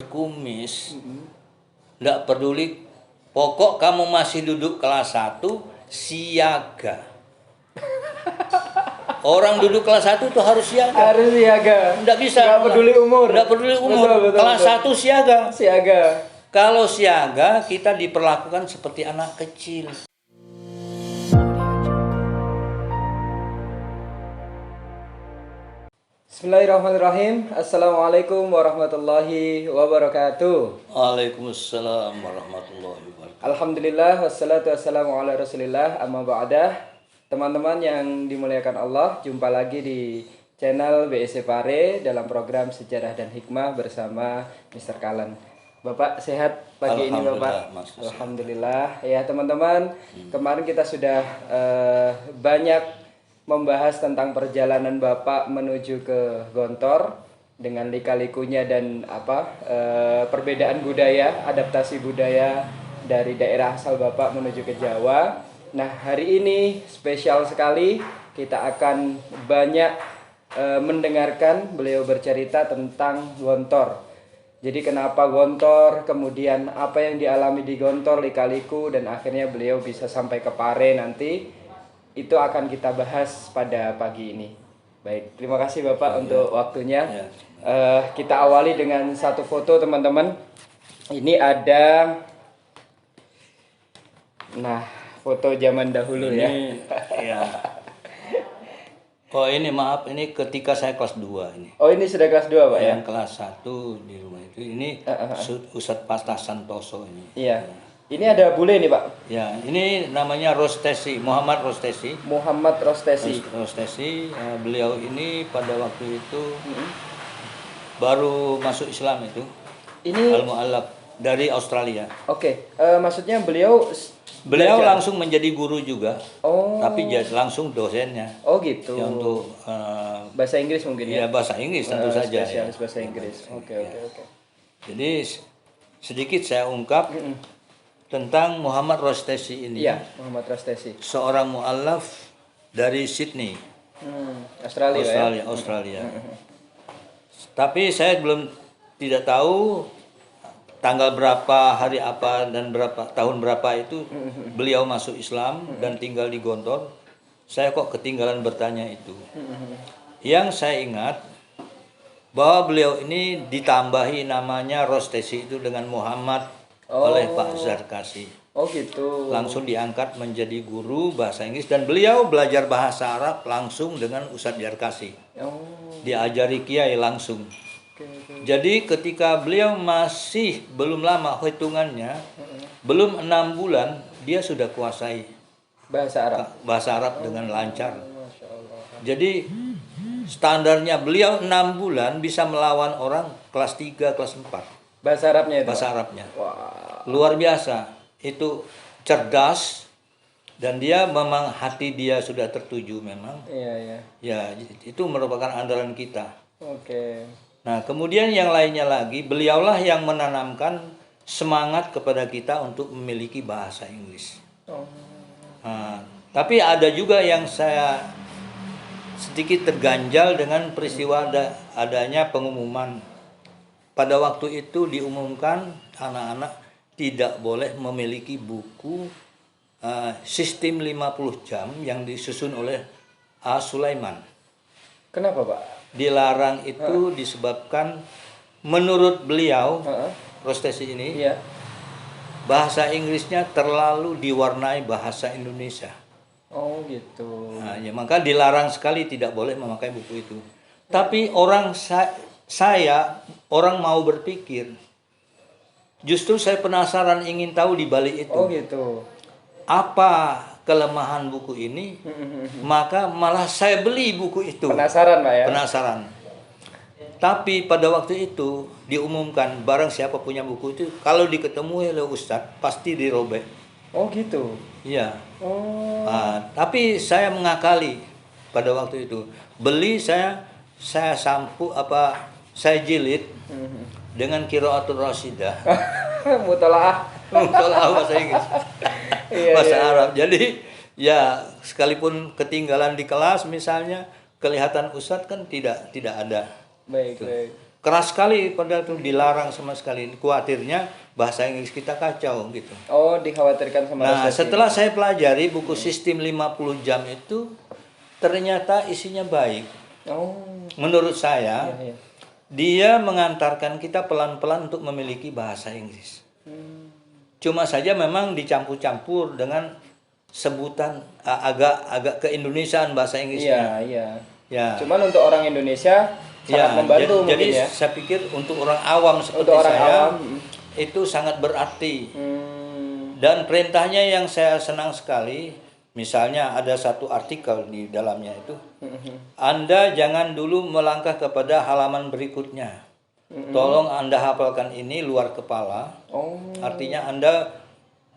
kumis, nggak peduli, pokok kamu masih duduk kelas 1, siaga. Orang duduk kelas 1 tuh harus siaga. Harus siaga. Nggak bisa. Nggak peduli umur. Nggak peduli umur. Betul, kelas 1 siaga. Siaga. Kalau siaga, kita diperlakukan seperti anak kecil. Bismillahirrahmanirrahim. Assalamualaikum warahmatullahi wabarakatuh. Waalaikumsalam warahmatullahi wabarakatuh. Alhamdulillah wassalatu wassalamu ala rasulillah amma ba'dah. Teman-teman yang dimuliakan Allah, jumpa lagi di channel BSC Pare dalam program Sejarah dan Hikmah bersama Mr. Kalan. Bapak sehat pagi ini Bapak? Alhamdulillah. Ya teman-teman, kemarin kita sudah banyak membahas tentang perjalanan Bapak menuju ke Gontor dengan lika-likunya dan perbedaan budaya, adaptasi budaya dari daerah asal Bapak menuju ke Jawa. Nah, hari ini spesial sekali, kita akan banyak mendengarkan beliau bercerita tentang Gontor. Jadi kenapa Gontor, kemudian apa yang dialami di Gontor, lika-liku, dan akhirnya beliau bisa sampai ke Pare nanti. Itu akan kita bahas pada pagi ini. Baik, terima kasih Bapak untuk waktunya. Kita awali dengan satu foto teman-teman. Ini ada, nah foto zaman dahulu ini, ya. Oh ini maaf, ini ketika saya kelas 2 ini. Oh ini sudah kelas 2 Pak ya? Yang kelas 1 di rumah itu. Ini Ustadz Pasta Santoso ini. Iya. Ini ada bule nih Pak. Ya, ini namanya Rostesi, Muhammad Rostesi. Muhammad Rostesi. Rostesi, beliau ini pada waktu itu baru masuk Islam itu. Ini Al-Mu'allaf dari Australia. Oke, maksudnya beliau langsung menjadi guru juga. Oh. Tapi langsung dosennya. Oh gitu. Ya, untuk bahasa Inggris mungkin ya. Ya, bahasa Inggris tentu saja. Spesialis ya. bahasa Inggris. Oke. Jadi sedikit saya ungkap tentang Muhammad Rostesi ini. Iya, Muhammad Rostesi. Seorang mu'allaf dari Sydney. Australia. Tapi saya tidak tahu tanggal berapa, hari apa, dan tahun berapa itu beliau masuk Islam dan tinggal di Gontor. Saya kok ketinggalan bertanya itu. Yang saya ingat bahwa beliau ini ditambahi namanya Rostesi itu dengan Muhammad oleh Pak Zarkasi. Oh gitu. Langsung diangkat menjadi guru bahasa Inggris dan beliau belajar bahasa Arab langsung dengan Ustadz Zarkasi. Oh. Diajari kiai langsung. Okay. Jadi ketika beliau masih belum lama hitungannya, belum 6 bulan dia sudah kuasai bahasa Arab dengan lancar. Masya Allah. Jadi standarnya beliau 6 bulan bisa melawan orang kelas 3, kelas 4. Bahasa Arabnya itu? Bahasa Arabnya. Wah. Luar biasa. Itu cerdas dan dia memang hati dia sudah tertuju memang. Iya. Ya, itu merupakan andalan kita. Oke. Nah, kemudian yang lainnya lagi, beliaulah yang menanamkan semangat kepada kita untuk memiliki bahasa Inggris. Oh. Nah, tapi ada juga yang saya sedikit terganjal dengan peristiwa adanya pengumuman. Pada waktu itu diumumkan anak-anak tidak boleh memiliki buku sistem 50 jam yang disusun oleh A. Sulaiman. Kenapa Pak? Dilarang itu disebabkan menurut beliau, Rostesi ini, bahasa Inggrisnya terlalu diwarnai bahasa Indonesia. Oh gitu. Nah, ya, maka dilarang sekali tidak boleh memakai buku itu. Tapi orang mau berpikir. Justru saya penasaran ingin tahu di balik itu. Oh gitu. Apa kelemahan buku ini? Maka malah saya beli buku itu. Penasaran Pak ya? Penasaran. Tapi pada waktu itu diumumkan barang siapa punya buku itu kalau diketemui oleh Ustadz pasti dirobek. Oh gitu. Iya. Oh. Tapi saya mengakali pada waktu itu. Beli saya jilid dengan Qiraatul Rasyidah. Mutalaah bahasa Inggris. Bahasa Arab. Jadi ya sekalipun ketinggalan di kelas misalnya kelihatan Ustadz kan tidak ada. Baik. keras sekali, padahal itu dilarang sama sekali. Khawatirnya bahasa Inggris kita kacau gitu. Oh, dikhawatirkan sama Nah, resesi. setelah saya pelajari buku sistem 50 jam itu, ternyata isinya baik. Oh, Menurut saya, iya. dia mengantarkan kita pelan-pelan untuk memiliki bahasa Inggris. Cuma saja memang dicampur-campur dengan sebutan agak keindonesiaan bahasa Inggrisnya. Iya. Ya. Cuman untuk orang Indonesia sangat membantu mungkin jadi ya. saya pikir untuk orang awam seperti Untuk orang saya awam, itu sangat berarti. Hmm. Dan perintahnya yang saya senang sekali, misalnya ada satu artikel di dalamnya itu, Anda jangan dulu melangkah kepada halaman berikutnya. Tolong Anda hafalkan ini luar kepala. Oh. Artinya Anda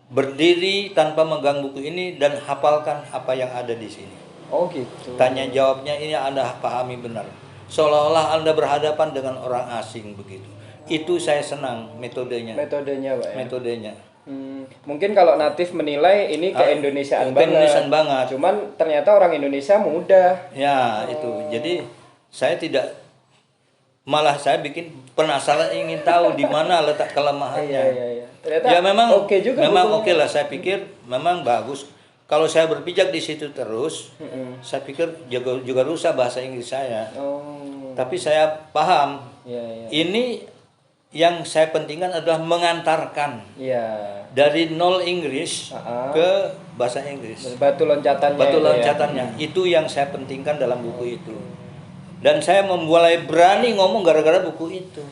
berdiri tanpa megang buku ini dan hafalkan apa yang ada di sini. Oh gitu. Tanya jawabnya ini Anda pahami benar. Seolah-olah Anda berhadapan dengan orang asing begitu. Itu saya senang metodenya. Metodenya, Pak ya. Metodenya. Mungkin kalau natif menilai ini keindonesiaan banget. Keindonesiaan banget. Cuman ternyata orang Indonesia mudah. Ya, itu. Jadi saya tidak, malah saya bikin penasaran, ingin tahu di mana letak kelemahannya. Iya. Ternyata Ya memang oke juga memang bukunya. oke lah, saya pikir memang bagus. Kalau saya berpijak di situ terus, saya pikir juga rusak bahasa Inggris saya. Oh. Tapi saya paham, Iya. ini yang saya pentingkan adalah mengantarkan Iya. dari nol Inggris ke bahasa Inggris. Batu loncatannya. Batu itu ya. loncatannya, itu yang saya pentingkan dalam buku itu. Dan saya mulai berani ngomong gara-gara buku itu.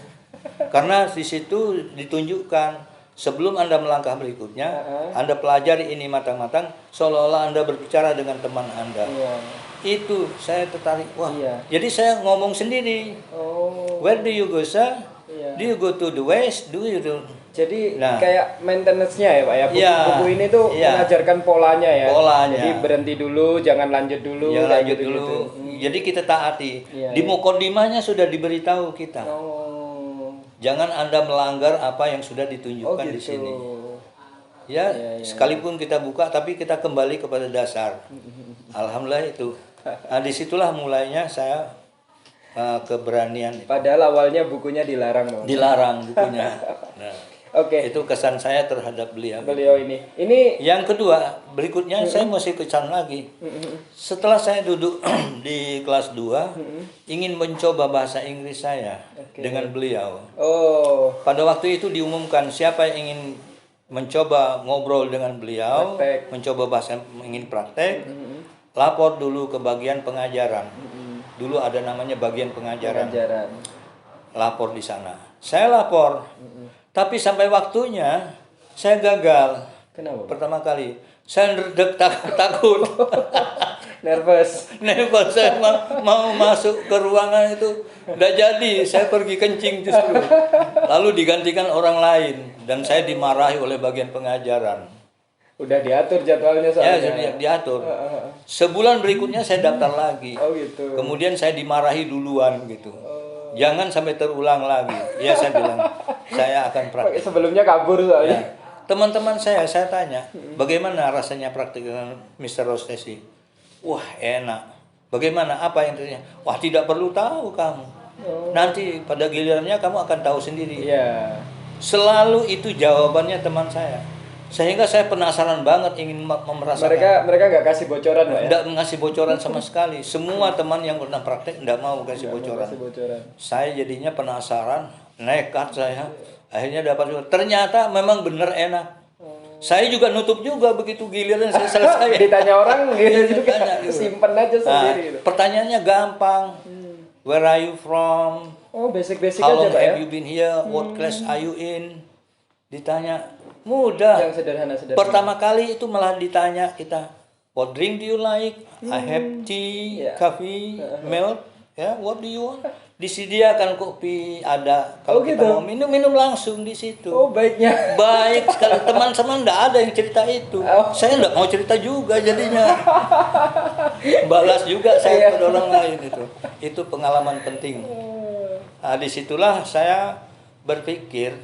Karena di situ ditunjukkan sebelum Anda melangkah berikutnya, Anda pelajari ini matang-matang, seolah-olah Anda berbicara dengan teman Anda. Iya. Itu saya tertarik. Wah, Iya. jadi saya ngomong sendiri. Oh. Where do you go, sir? Iya. Do you go to the west? Do you do? Jadi Nah. kayak maintenance-nya ya Pak ya. Iya. Buku ini tuh Iya. mengajarkan polanya ya. Polanya. Jadi berhenti dulu, jangan lanjut dulu. Ya kayak lanjut gitu-gitu. dulu. Jadi kita taati. Iya, Di mukodimahnya sudah diberitahu kita. Oh. Jangan Anda melanggar apa yang sudah ditunjukkan Oh gitu. di sini. Ya, sekalipun kita buka, tapi kita kembali kepada dasar. Alhamdulillah itu. Nah, disitulah mulainya saya keberanian. Padahal awalnya bukunya dilarang loh. Dilarang bukunya. Nah, Oke. itu kesan saya terhadap beliau. Beliau ini Yang kedua, berikutnya saya masih kesan lagi. Setelah saya duduk di kelas 2, ingin mencoba bahasa Inggris saya dengan beliau. oh Pada waktu itu diumumkan siapa yang ingin mencoba ngobrol dengan beliau, Praktek. mencoba bahasa, ingin praktek, lapor dulu ke bagian pengajaran. Dulu ada namanya bagian pengajaran. pengajaran. Lapor di sana. Saya lapor. Tapi sampai waktunya saya gagal. Kenapa? Pak? Pertama kali saya takut. Nervous. Pas saya mau masuk ke ruangan itu udah jadi, saya pergi kencing justru. Lalu digantikan orang lain dan saya dimarahi oleh bagian pengajaran. Udah diatur jadwalnya Ya, soalnya. jadi diatur. Sebulan berikutnya saya daftar lagi. Oh gitu. Kemudian saya dimarahi duluan gitu. Jangan sampai terulang lagi. Ya saya bilang, saya akan praktek. Sebelumnya kabur soalnya. Ya. Teman-teman saya tanya, bagaimana rasanya praktik dengan Mr. Rostesi? Wah, enak. Bagaimana? Apa yang terjadi? Wah, tidak perlu tahu kamu. Nanti pada gilirannya kamu akan tahu sendiri. Iya. Selalu itu jawabannya teman saya. Sehingga saya penasaran banget ingin merasakan. Mereka nggak kasih bocoran Pak ya. Tidak ngasih bocoran sama sekali. Semua teman yang pernah praktek tidak mau kasih bocoran. Kasih bocoran. Saya jadinya penasaran, nekat saya. Akhirnya dapat juga. Ternyata memang benar enak. Saya juga nutup juga begitu giliran saya selesai. Ditanya orang gitu juga. Ditanya gitu. Simpen aja sendiri gitu. Pertanyaannya gampang. Where are you from? Oh, basic-basic How aja long Pak ya. have you been here? What class are you in? Ditanya. Mudah. Yang sederhana. Pertama kali itu malah ditanya kita, what drink do you like? I have tea, Yeah. coffee, milk. Ya, what do you want? Disediakan kopi ada. Kalau kita gitu? mau minum langsung di situ. Oh, baiknya. Baik sekali, teman-teman enggak ada yang cerita itu. Saya enggak mau cerita juga jadinya. Balas juga saya pada orang lain itu. Itu pengalaman penting. Nah, disitulah saya berpikir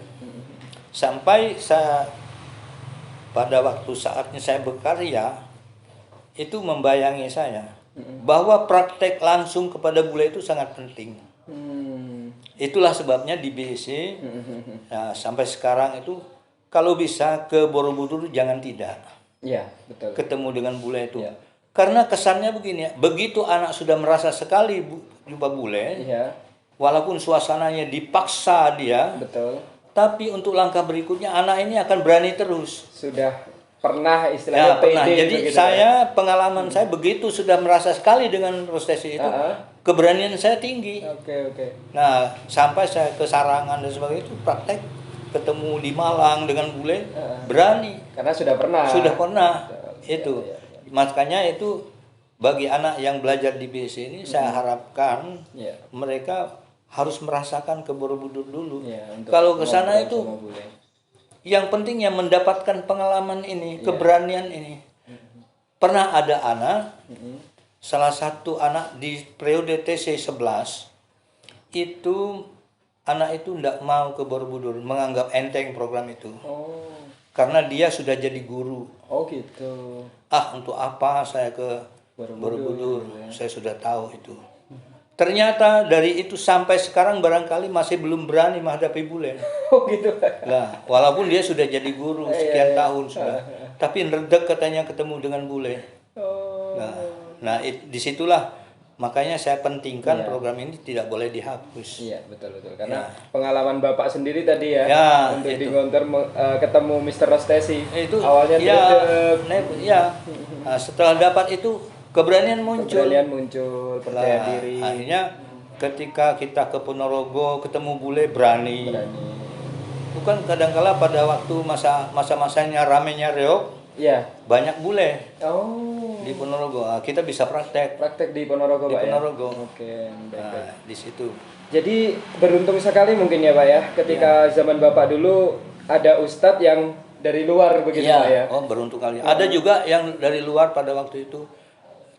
sampai saya pada waktu saatnya saya berkarya itu membayangi saya bahwa praktek langsung kepada bule itu sangat penting. Itulah sebabnya di BEC sampai sekarang itu kalau bisa ke Borobudur jangan tidak Iya, betul. ketemu dengan bule itu. Iya. Karena kesannya begini ya, begitu anak sudah merasa sekali jumpa bule, Iya, walaupun suasananya dipaksa dia, betul. tapi untuk langkah berikutnya anak ini akan berani terus. Sudah pernah Ya, istilahnya pernah. pede Jadi begitu, saya pengalaman saya begitu sudah merasa sekali dengan prestasi itu, keberanian saya tinggi. Oke, oke. Nah, sampai saya ke Sarangan dan sebagainya itu praktek ketemu di Malang dengan bule, berani. Karena sudah pernah. Sudah pernah. Iya, Itu. iya, Makanya itu bagi anak yang belajar di BC ini saya harapkan Iya. mereka harus merasakan ke Borobudur dulu. Iya, untuk Kalau ke sana ngobrol itu sama bule. yang penting yang mendapatkan pengalaman ini, keberanian ini. Pernah ada anak, salah satu anak di periode TC 11 itu anak itu tidak mau ke Borobudur, menganggap enteng program itu. Oh. Karena dia sudah jadi guru. Oh gitu. Untuk apa saya ke Borobudur? ya. Saya sudah tahu itu. Ternyata dari itu sampai sekarang barangkali masih belum berani menghadapi bule. Oh gitu. Nah, walaupun dia sudah jadi guru sekian tahun sudah. Tapi redek katanya ketemu dengan bule. Oh. Nah, disitulah makanya saya pentingkan program ini tidak boleh dihapus. Iya, betul. Karena pengalaman Bapak sendiri tadi ya, Ya, untuk itu. di Gontor ketemu Mr. Rostesi. Itu awalnya ya. Nah, setelah dapat itu keberanian muncul. keberanian muncul, percaya diri. Akhirnya ketika kita ke Ponorogo ketemu bule berani. Bukan kadangkala pada waktu masa-masanya ramenya reog Iya. banyak bule Oh. di Ponorogo. Kita bisa praktek Praktek di Ponorogo, di Pak Ponorogo. ya. Oke, baik. Nah, di situ. Jadi beruntung sekali mungkin ya Pak ya, ketika zaman Bapak dulu ada ustadz yang dari luar begitu Pak ya. Oh, beruntung kali. Ada juga yang dari luar pada waktu itu,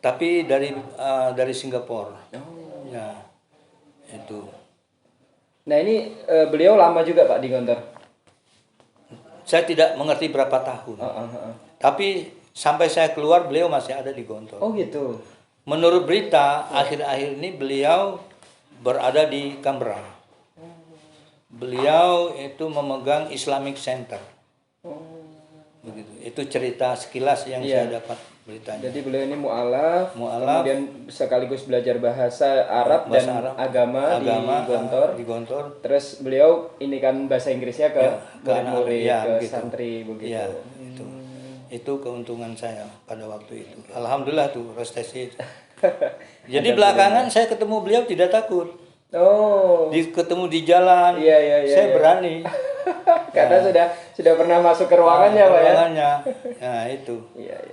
tapi dari Singapura. Oh. Ya, itu. Nah ini beliau lama juga Pak di Gontor. Saya tidak mengerti berapa tahun, tapi sampai saya keluar beliau masih ada di Gontor. Oh gitu. Menurut berita akhir-akhir ini beliau berada di Canberra. Beliau itu memegang Islamic Center. Begitu. Itu cerita sekilas yang saya dapat beritanya. Jadi beliau ini mu'alaf, Mu'alaf. kemudian sekaligus belajar bahasa Arab Bahasa dan Arab, agama di Gontor. Di Gontor. Terus beliau ini kan bahasa Inggrisnya ke murid-murid, ke begitu. santri begitu. Ya, itu keuntungan saya pada waktu itu. Alhamdulillah tuh prestasi. Jadi belakangan saya ketemu beliau tidak takut. Oh. Ketemu di jalan, saya berani. Karena sudah pernah masuk ke ruangannya Pak ya. Ruangannya. Nah, itu.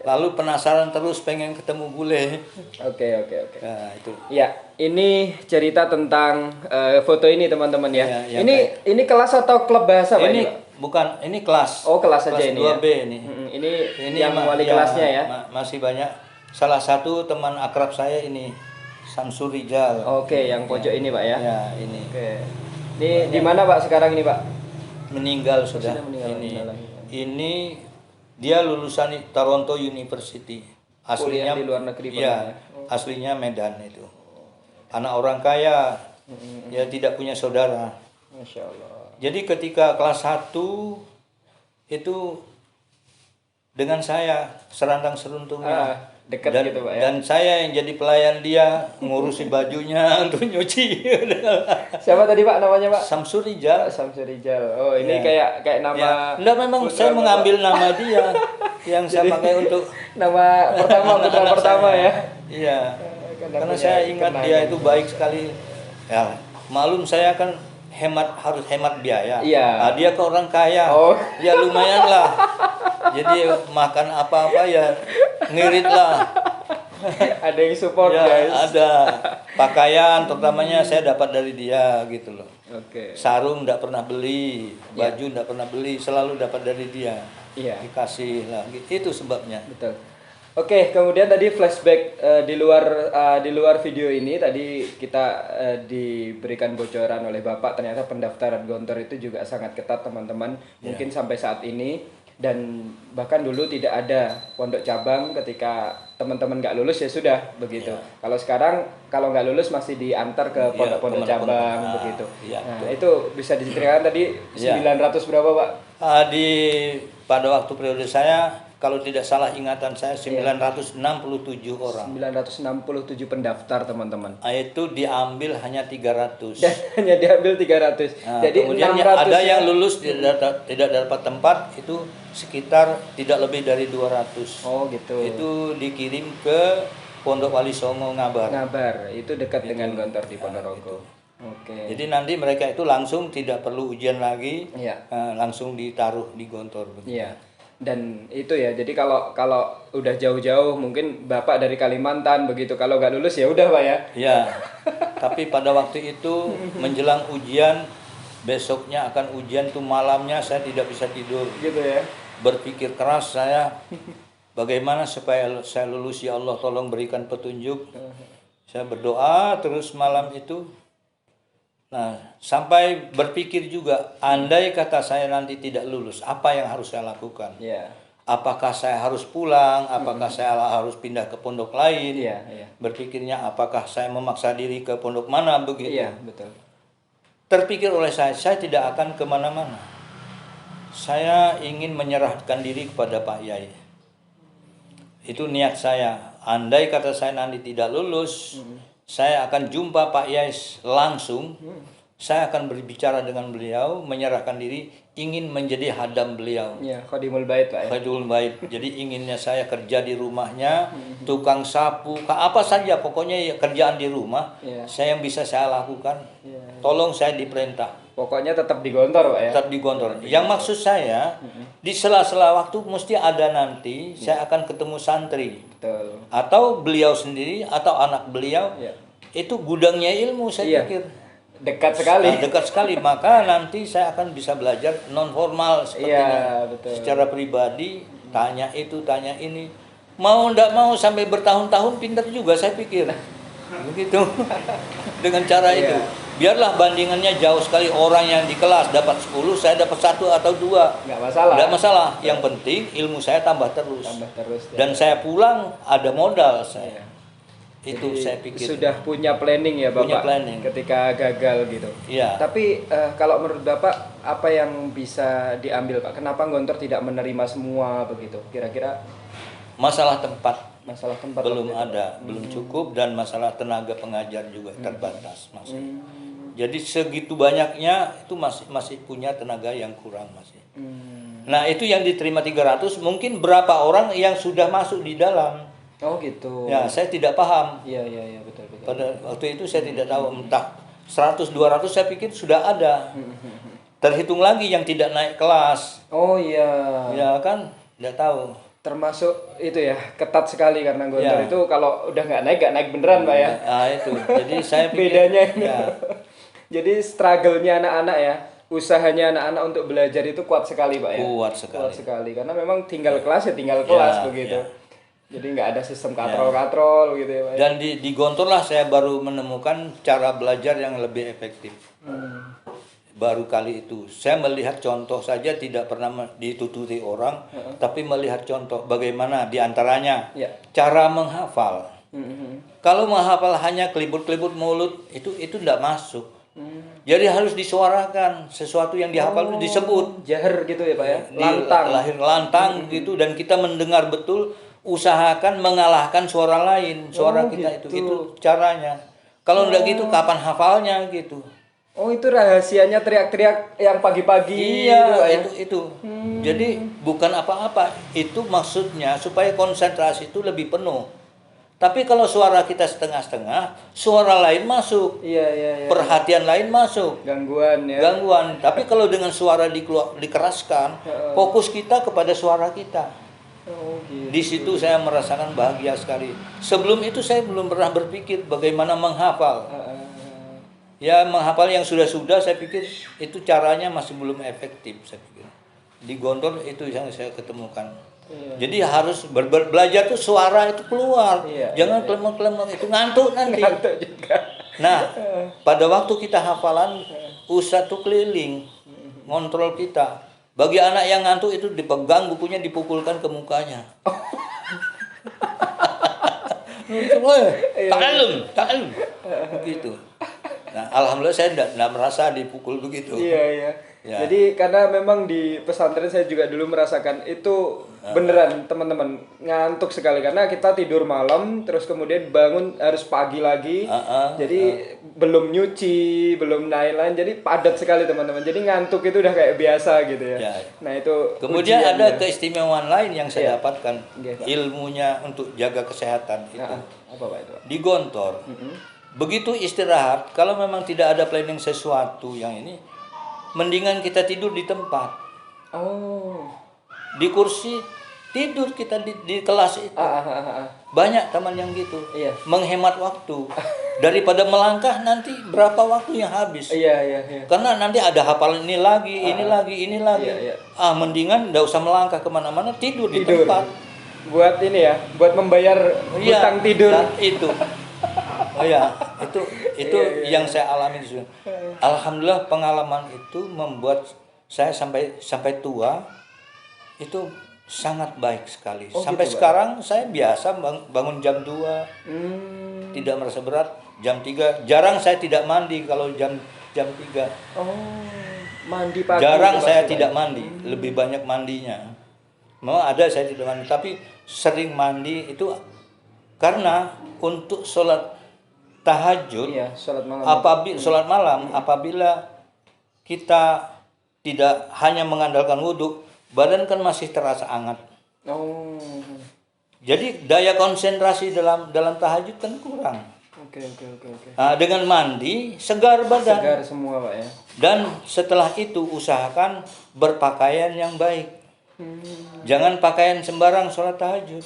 Lalu penasaran terus pengen ketemu bule. Oke. Nah, itu. Ya, ini cerita tentang foto ini teman-teman ya. yang Ini kelas atau klub bahasa Pak? Ini bukan, ini kelas. Oh, kelas saja ini 2B ya. ini. Ini yang wali kelasnya ya. Masih banyak. Salah satu teman akrab saya ini Samsul Rijal. Oke, yang pojok ini Pak ya. Ya, ini. Oke. Ini di mana Pak sekarang ini Pak? Meninggal sudah. meninggal. Ini dia lulusan Toronto University. Aslinya Kuliah di luar negeri Pak ya, ya. aslinya Medan itu. Anak orang kaya. Ya tidak punya saudara. Masya Allah. Jadi ketika kelas 1 itu dengan saya serantang seruntungnya. Dekat gitu Pak ya. Dan saya yang jadi pelayan dia, ngurusi bajunya untuk nyuci. Siapa tadi Pak namanya Pak? Samsul Rijal. Samsul Rijal. Oh, ini kayak nama. Enggak, memang saya mengambil nama dia yang saya pakai untuk Nama putra pertama ya. Iya. Karena saya ingat dia itu baik sekali. Ya, malum saya kan harus hemat biaya. Iya. Nah, dia ke orang kaya. Oh. Ya lumayan lah. Jadi makan apa-apa ya ngirit lah. Ada yang support Ya, guys. ada pakaian terutamanya saya dapat dari dia gitu loh. Oke. Sarung enggak pernah beli, baju enggak pernah beli, selalu dapat dari dia. Iya. Dikasih lah, itu sebabnya. Betul. Oke, kemudian tadi flashback di luar video ini tadi kita diberikan bocoran oleh Bapak ternyata pendaftaran Gontor itu juga sangat ketat teman-teman. Mungkin sampai saat ini Dan bahkan dulu tidak ada pondok cabang, ketika teman-teman nggak lulus ya sudah begitu. Kalau sekarang kalau nggak lulus masih diantar ke pondok-pondok cabang begitu. Nah itu bisa diceritakan tadi 900 berapa Pak? Pada waktu periode saya, kalau tidak salah ingatan saya 967 orang. 967 pendaftar teman-teman. Itu diambil hanya 300. Hanya diambil 300. Jadi kemudian ada yang lulus tidak dapat tempat, itu sekitar tidak lebih dari 200. Oh gitu. Itu dikirim ke Pondok Wali Songo Ngabar. Ngabar, itu dekat dengan Gontor di Ponorogo. Oke. Jadi nanti mereka itu langsung tidak perlu ujian lagi, Iya. langsung ditaruh di Gontor. Iya. Dan itu ya, jadi kalau udah jauh-jauh, mungkin Bapak dari Kalimantan begitu, kalau nggak lulus ya udah Pak ya. Iya. Tapi pada waktu itu menjelang ujian, besoknya akan ujian tuh malamnya saya tidak bisa tidur. Gitu ya. Berpikir keras saya, bagaimana supaya saya lulus, ya Allah tolong berikan petunjuk. Saya berdoa terus malam itu. Nah, sampai berpikir juga, andai kata saya nanti tidak lulus, apa yang harus saya lakukan? Iya. Apakah saya harus pulang? Apakah saya harus pindah ke pondok lain? Iya. Berpikirnya, apakah saya memaksa diri ke pondok mana begitu? Iya, betul. Terpikir oleh saya tidak akan kemana-mana. Saya ingin menyerahkan diri kepada Pak Yai. Itu niat saya. Andai kata saya nanti tidak lulus, saya akan jumpa Pak Yai langsung. Saya akan berbicara dengan beliau, menyerahkan diri, ingin menjadi hadam beliau. Ya, Khadimul Bait Pak ya. Khadimul Bait. Jadi inginnya saya kerja di rumahnya, tukang sapu, apa saja pokoknya ya, kerjaan di rumah. Saya yang bisa saya lakukan. Tolong saya diperintah. Pokoknya tetap di Gontor Pak ya. Tetap di Gontor. Yang maksud saya, di sela-sela waktu mesti ada nanti saya akan ketemu santri. Betul. Atau beliau sendiri atau anak beliau. Itu gudangnya ilmu saya pikir. Dekat sekali. Dekat sekali, maka nanti saya akan bisa belajar non formal sepertinya. Betul. Secara pribadi, tanya itu, tanya ini. Mau ndak mau sampai bertahun-tahun pintar juga saya pikir. Begitu. Dengan cara itu. Biarlah bandingannya jauh sekali, orang yang di kelas dapat 10, saya dapat 1 atau 2. Nggak masalah. Nggak masalah. Yang penting ilmu saya tambah terus. Dan saya pulang ada modal saya. Itu jadi, saya pikir. Sudah punya planning ya Bapak. Punya planning. Ketika gagal gitu. Iya. Tapi kalau menurut Bapak apa yang bisa diambil Pak? Kenapa Gontor tidak menerima semua begitu? Kira-kira masalah tempat. Masalah tempat belum ada, belum cukup, dan masalah tenaga pengajar juga terbatas masih. Jadi segitu banyaknya itu masih punya tenaga yang kurang masih. Nah, itu yang diterima 300, mungkin berapa orang yang sudah masuk di dalam. Oh gitu. Ya, saya tidak paham. Iya, betul. Pada waktu itu saya tidak tahu, entah 100 200 saya pikir sudah ada. Terhitung lagi yang tidak naik kelas. Oh iya. Ya kan, tidak tahu. Termasuk itu ya, ketat sekali karena Gontor itu kalau udah nggak naik beneran Pak ya. Nah, itu. Jadi saya pikir bedanya ini. Jadi struggle-nya anak-anak ya, usahanya anak-anak untuk belajar itu kuat sekali Pak ya. Kuat sekali karena memang tinggal kelas ya tinggal kelas begitu. Jadi nggak ada sistem katrol gitu ya Pak. Dan di Gontor lah saya baru menemukan cara belajar yang lebih efektif. Baru kali itu saya melihat contoh saja, tidak pernah ditututi orang, tapi melihat contoh bagaimana diantaranya cara menghafal. Kalau menghafal hanya kelibut-kelibut mulut itu tidak masuk. Jadi harus disuarakan, sesuatu yang dihafal itu disebut jahar gitu ya Pak ya. Lahir lantang gitu, dan kita mendengar betul. Usahakan mengalahkan suara lain, suara kita gitu. itu caranya. Kalau enggak gitu kapan hafalnya gitu. Oh, itu rahasianya teriak-teriak yang pagi-pagi. Iya, itu. Jadi bukan apa-apa, itu maksudnya supaya konsentrasi itu lebih penuh. Tapi kalau suara kita setengah-setengah, suara lain masuk. Iya. Perhatian lain masuk. Gangguan. Tapi kalau dengan suara dikeraskan, fokus kita kepada suara kita. Gitu. Di situ saya merasakan bahagia sekali. Sebelum itu saya belum pernah berpikir bagaimana menghafal. Ya, menghafal yang sudah-sudah saya pikir itu caranya masih belum efektif saya pikir. Di Gontor itu yang saya ketemukan. Jadi harus belajar tuh suara itu keluar. Jangan kelemek-kelemek, itu ngantuk nanti. Ngantuk juga. Nah, pada waktu kita hafalan, ustadz tuh keliling ngontrol kita. Bagi anak yang ngantuk itu dipegang bukunya, dipukulkan ke mukanya. Ta'allum. Begitu. Nah, alhamdulillah saya tidak merasa dipukul begitu. Iya. Ya. Jadi karena memang di pesantren saya juga dulu merasakan itu beneran teman-teman ngantuk sekali karena kita tidur malam terus kemudian bangun harus pagi lagi. Jadi belum nyuci, belum lain-lain, jadi padat sekali teman-teman. Jadi ngantuk itu udah kayak biasa gitu ya. Nah, itu kemudian ada ujiannya. keistimewaan lain yang saya dapatkan, Iya, Pak. ilmunya untuk jaga kesehatan itu. Apa Pak itu? Pak? Di Gontor. Begitu istirahat, kalau memang tidak ada planning sesuatu yang ini, mendingan kita tidur di tempat. Oh. Di kursi tidur kita di kelas itu. Banyak teman yang gitu. Iya. Menghemat waktu. Daripada melangkah nanti berapa waktu yang habis. Iya. Karena nanti ada hafalan ini lagi, ini lagi. Iya. Mendingan nggak usah melangkah kemana-mana, tidur di tempat. Buat ini ya, buat membayar hutang tidur. Nah, itu. Oh ya, itu yang saya alami di sini. Alhamdulillah pengalaman itu membuat saya sampai tua itu sangat baik sekali. Sampai gitu, sekarang saya biasa bangun jam 2. Tidak merasa berat. Jam 3 jarang saya tidak mandi kalau jam 3. Mandi pagi. Jarang saya tidak mandi, lebih banyak mandinya. Memang ada saya tidak mandi, tapi sering mandi itu karena untuk sholat tahajud, sholat malam. sholat malam, apabila kita tidak hanya mengandalkan wudhu, badan kan masih terasa hangat. Jadi daya konsentrasi dalam tahajud kan kurang. Oke. Nah, dengan mandi segar badan. Segar semua Pak ya. Dan setelah itu usahakan berpakaian yang baik. Jangan pakaian sembarang sholat tahajud.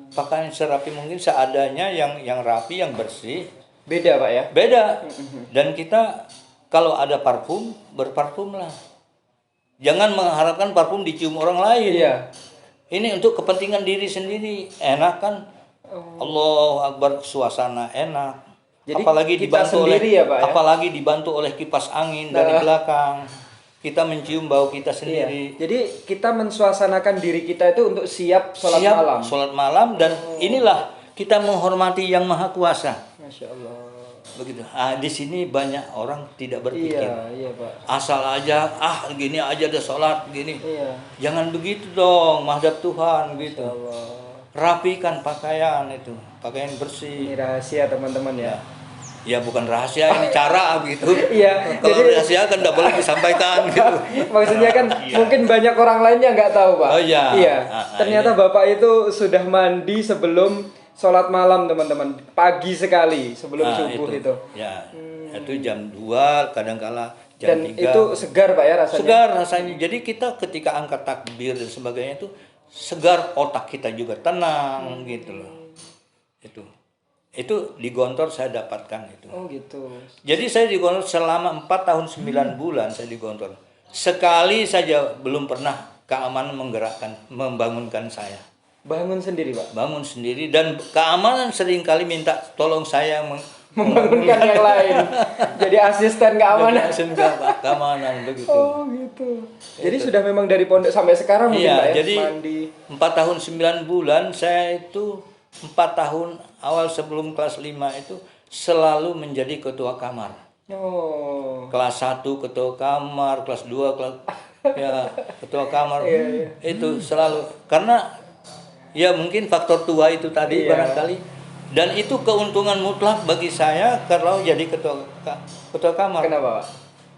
Pakaian serapi mungkin, seadanya, yang rapi, yang bersih. Beda Pak ya? Beda. Dan kita kalau ada parfum, berparfumlah. Jangan mengharapkan parfum dicium orang lain. Iya. Ini untuk kepentingan diri sendiri. Enak kan? Allahu Akbar, suasana enak. Jadi apalagi kita dibantu sendiri oleh ya, Pak, ya? apalagi dibantu oleh kipas angin dari belakang. Kita mencium bau kita sendiri. Jadi kita mensuasanakan diri kita itu untuk siap malam. Sholat malam, dan inilah kita menghormati Yang Maha Kuasa. Masya Allah. Begitu. Di sini banyak orang tidak berpikir. Iya Pak. Asal aja, gini aja ada sholat gini. Iya. Jangan begitu dong, menghadap Tuhan gitu. Allah. Rapikan pakaian itu, pakaian bersih. Ini rahasia teman-teman ya. Ya bukan rahasia, ini cara gitu. Iya. Kalau rahasia kan tidak boleh disampaikan gitu. Maksudnya kan mungkin banyak orang lain yang nggak tahu Pak. Oh iya. Ternyata Bapak itu sudah mandi sebelum sholat malam teman-teman. Pagi sekali sebelum subuh itu. Ya. Itu jam 2, kadang-kala jam 3. Dan itu segar Pak ya rasanya. Segar rasanya. Jadi kita ketika angkat takbir dan sebagainya itu segar, otak kita juga tenang gitu loh. Itu di Gontor saya dapatkan itu. Oh gitu. Jadi saya di Gontor selama 4 tahun 9 bulan saya di Gontor. Sekali saja belum pernah keamanan membangunkan saya. Bangun sendiri Pak? Bangun sendiri, dan keamanan seringkali minta tolong saya membangunkan yang lain. Jadi asisten keamanan. Asisten keamanan begitu. Oh gitu. Jadi sudah memang dari pondok sampai sekarang mungkin Pak ya? Jadi mandi. 4 tahun 9 bulan saya itu 4 tahun awal sebelum kelas 5 itu selalu menjadi ketua kamar. Kelas 1 ketua kamar, kelas 2 ketua kamar. Itu selalu, karena ya mungkin faktor tua itu tadi barangkali, dan itu keuntungan mutlak bagi saya kalau jadi ketua kamar. Kenapa Pak?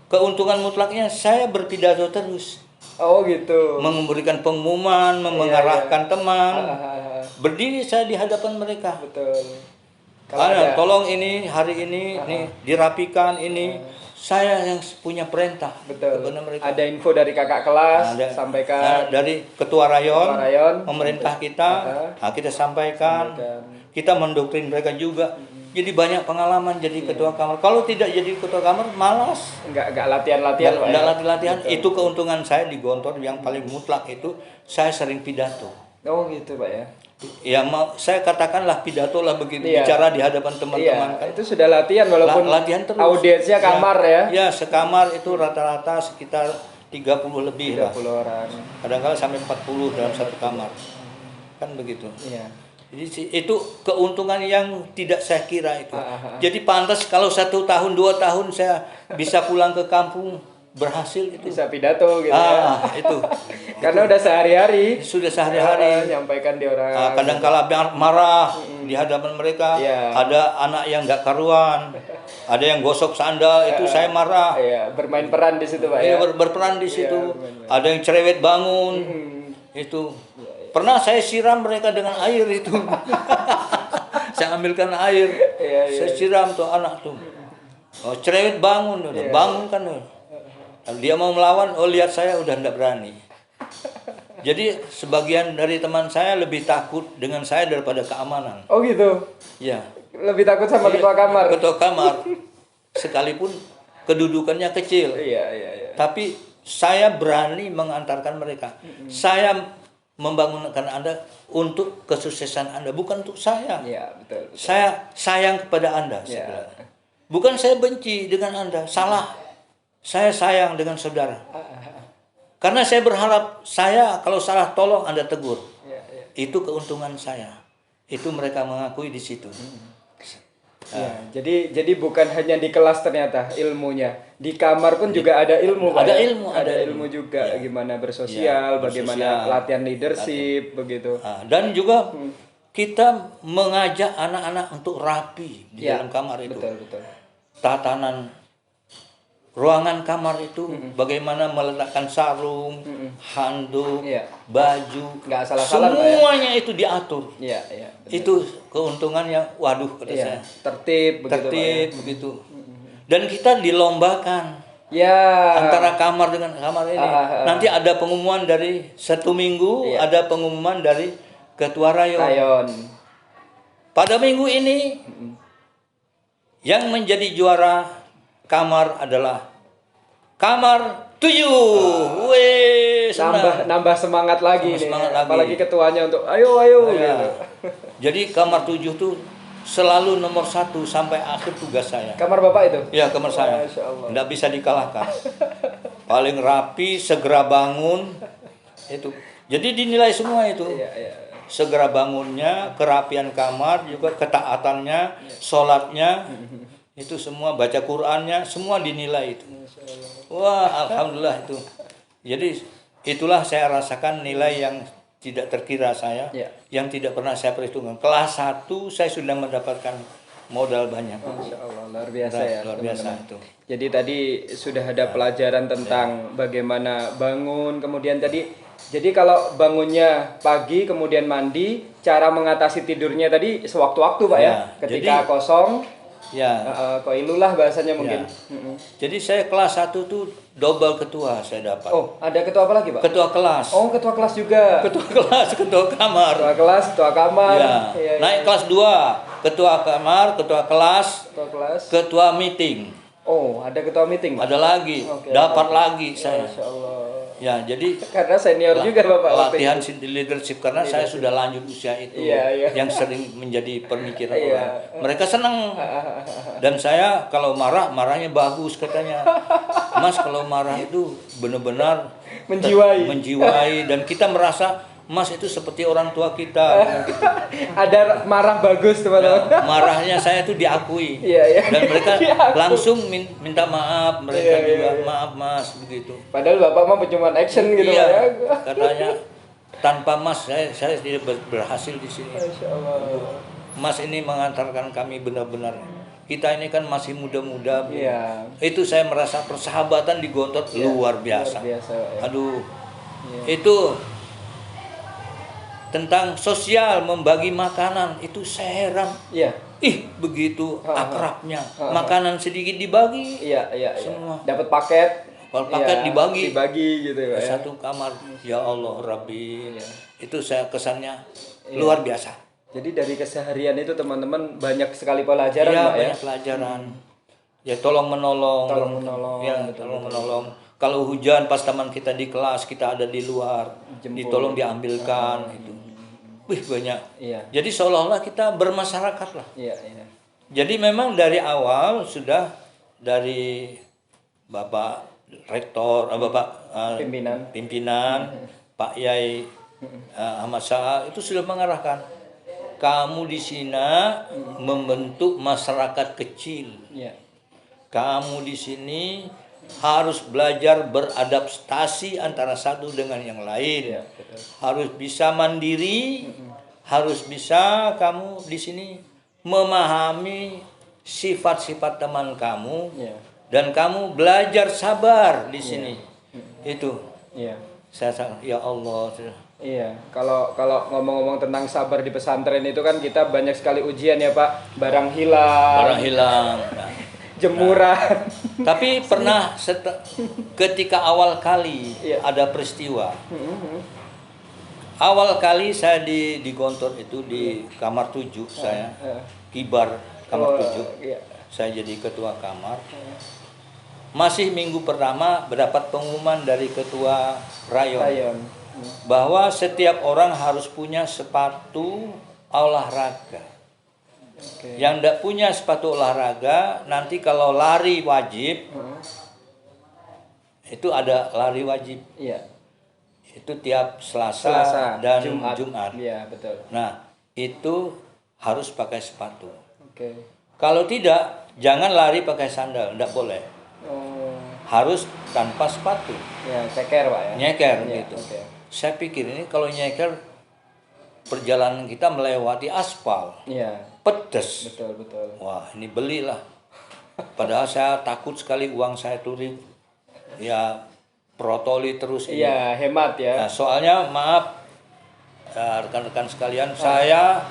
Keuntungan mutlaknya saya berpidato terus. Oh gitu. Memberikan pengumuman, mengarahkan teman. Berdiri saya di hadapan mereka. Betul. Tolong ini hari ini nih dirapikan ini. Saya yang punya perintah. Betul. Kepada mereka. Ada info dari kakak kelas, sampaikan. Dari ketua rayon, pemerintah kita, kita sampaikan. Kita mendoktrin mereka juga. Jadi banyak pengalaman jadi ketua kamar. Kalau tidak jadi ketua kamar, malas. Enggak latihan-latihan Pak. Enggak latihan. Itu keuntungan saya di Gontor yang paling mutlak itu, saya sering pidato. Oh gitu Pak ya. Ya saya katakanlah pidato lah begitu, bicara di hadapan teman-teman. Itu sudah latihan walaupun latihan terus. Audiensnya kamar ya. Ya, sekamar itu rata-rata sekitar 30 lebih 30 lah. orang. Kadang-kadang sampai 40 dalam satu kamar. Kan begitu. Iya. Jadi itu keuntungan yang tidak saya kira itu. Jadi Jadi pantas kalau 1 tahun 2 tahun saya bisa pulang ke kampung berhasil itu. bisa pidato gitu ya. Itu. Karena udah sehari-hari Sudah sehari-hari. nyampaikan di orang. Kadang-kala marah di hadapan mereka. Iya. Ada anak yang nggak karuan, ada yang gosok sandal, itu saya marah. Iya, bermain peran di situ, Pak Iya, ya. berperan di situ. bermain-main. Ada yang cerewet bangun. Itu. Pernah saya siram mereka dengan air itu. Saya ambilkan air. Saya siram tuh anak tuh. Oh, cerewet bangun, bangun kan. Dia mau melawan, oh lihat saya udah enggak berani. Jadi sebagian dari teman saya lebih takut dengan saya daripada keamanan. Oh gitu. Ya. Lebih takut sama ketua kamar. Ketua kamar. Sekalipun kedudukannya kecil. Iya. Tapi saya berani mengantarkan mereka. Saya membangunkan Anda untuk kesuksesan Anda, bukan untuk saya. Iya, betul. Saya sayang kepada Anda. Iya. Bukan saya benci dengan Anda, salah. Saya sayang dengan saudara. Karena saya berharap saya kalau salah tolong Anda tegur. Iya. Itu keuntungan saya. Itu mereka mengakui di situ. Ya, jadi bukan hanya di kelas ternyata ilmunya. Di kamar pun juga ada ilmu, Pak. Ada ya? ilmu, ada ilmu juga gimana bersosial, bagaimana latihan leadership begitu. Dan juga kita mengajak anak-anak untuk rapi di dalam kamar itu. Betul. Tatanan ruangan kamar itu bagaimana meletakkan sarung, handuk, baju, nggak salah-salah, semuanya itu diatur. Iya. Itu keuntungannya, waduh kata saya. Tertib Begitu. Dan kita dilombakan. Ya. Antara kamar dengan kamar ini. Nanti ada pengumuman dari 1 minggu, ada pengumuman dari ketua rayon. Pada minggu ini yang menjadi juara kamar adalah kamar 7. Wih, nambah semangat lagi nih. Semangat lagi. Apalagi ketuanya untuk ayo gitu. Jadi kamar 7 tuh selalu nomor 1 sampai akhir tugas saya. Kamar Bapak itu? Ya, kamar saya. Nggak bisa dikalahkan. Paling rapi, segera bangun. Itu. Jadi dinilai semua itu. Segera bangunnya, kerapian kamar, juga ketaatannya, sholatnya. Itu semua, baca Qur'annya, semua dinilai itu. Wah, alhamdulillah itu. Jadi itulah saya rasakan nilai yang tidak terkira saya, yang tidak pernah saya perhitungkan. Kelas 1 saya sudah mendapatkan modal banyak. Masya Allah, luar biasa ya. Luar biasa itu. Jadi tadi sudah ada pelajaran tentang bagaimana bangun, kemudian jadi kalau bangunnya pagi kemudian mandi, cara mengatasi tidurnya tadi sewaktu-waktu, Pak ya. Ketika kosong. Koilulah bahasanya mungkin. Jadi saya kelas 1 tuh double ketua saya dapat. Oh, ada ketua apa lagi, Pak? Ketua kelas. Oh, ketua kelas juga. Ketua kelas, ketua kamar. Ketua kelas, ketua kamar. Naik kelas 2, ketua kamar, ketua kelas, ketua meeting. Oh, ada ketua meeting, Pak? Ada lagi, dapat lagi saya. Masya Allah. Ya, jadi karena senior juga Bapak. Latihan leadership karena saya sudah lanjut usia itu, yang sering menjadi pemikiran orang. Mereka senang. Dan saya kalau marahnya bagus katanya. Mas kalau marah itu benar-benar menjiwai dan kita merasa Mas itu seperti orang tua kita. Ada marah bagus teman-teman. Marahnya saya itu diakui. Dan mereka langsung minta maaf. Mereka juga maaf Mas begitu. Padahal Bapak mah cuma action gitu ya. Katanya tanpa Mas saya tidak berhasil di sini. Masya Allah. Mas ini mengantarkan kami benar-benar. Kita ini kan masih muda-muda. Itu saya merasa persahabatan di Gontor luar biasa. Aduh. Itu tentang sosial, membagi makanan, itu saya heran. Begitu akrabnya. Makanan sedikit dibagi. Semua. Dapat paket. Kalau paket dibagi gitu ya. Satu kamar. Ya Allah Rabbi. Itu saya kesannya luar biasa. Jadi dari keseharian itu teman-teman banyak sekali pelajaran, Pak, banyak pelajaran. Ya tolong menolong. Tolong menolong. Kalau hujan pas teman kita di kelas, kita ada di luar, ditolong diambilkan itu. Wih banyak. Jadi seolah-olah kita bermasyarakat lah. Jadi memang dari awal sudah dari Bapak Rektor, Bapak Pimpinan. Pak Yai Ahmad Syah itu sudah mengarahkan, kamu di sini membentuk masyarakat kecil. Ya. Kamu di sini harus belajar beradaptasi antara satu dengan yang lain. Ya, betul. Harus bisa mandiri, harus bisa kamu di sini memahami sifat-sifat teman kamu, Ya. dan kamu belajar sabar di sini. Itu Iya. saya, ya Allah. Iya, kalau ngomong-ngomong tentang sabar di pesantren itu kan kita banyak sekali ujian ya Pak, barang Orang hilang, hilang. jemuran. Tapi pernah ketika awal kali Iya. ada peristiwa. Awal kali saya di Gontor itu di kamar 7 saya, kibar kamar 7. Iya. Saya jadi ketua kamar. Masih minggu pertama mendapat pengumuman dari ketua rayon bahwa setiap orang harus punya sepatu olahraga. Oke. Yang tidak punya sepatu olahraga, nanti kalau lari wajib, itu ada lari wajib. Iya. Itu tiap Selasa dan Jumat. Iya, betul. Nah, itu harus pakai sepatu. Oke. Kalau tidak, jangan lari pakai sandal, tidak boleh. Oh. Harus tanpa sepatu. Ya, ceker Pak ya. Nyeker Iya, gitu. oke. Saya pikir ini kalau nyeker, perjalanan kita melewati aspal, Iya, pedes. betul. Wah, ini belilah. Padahal saya takut sekali uang saya turun. Ya, protoli terus ini. Iya, hemat ya. Nah, soalnya maaf rekan-rekan sekalian, saya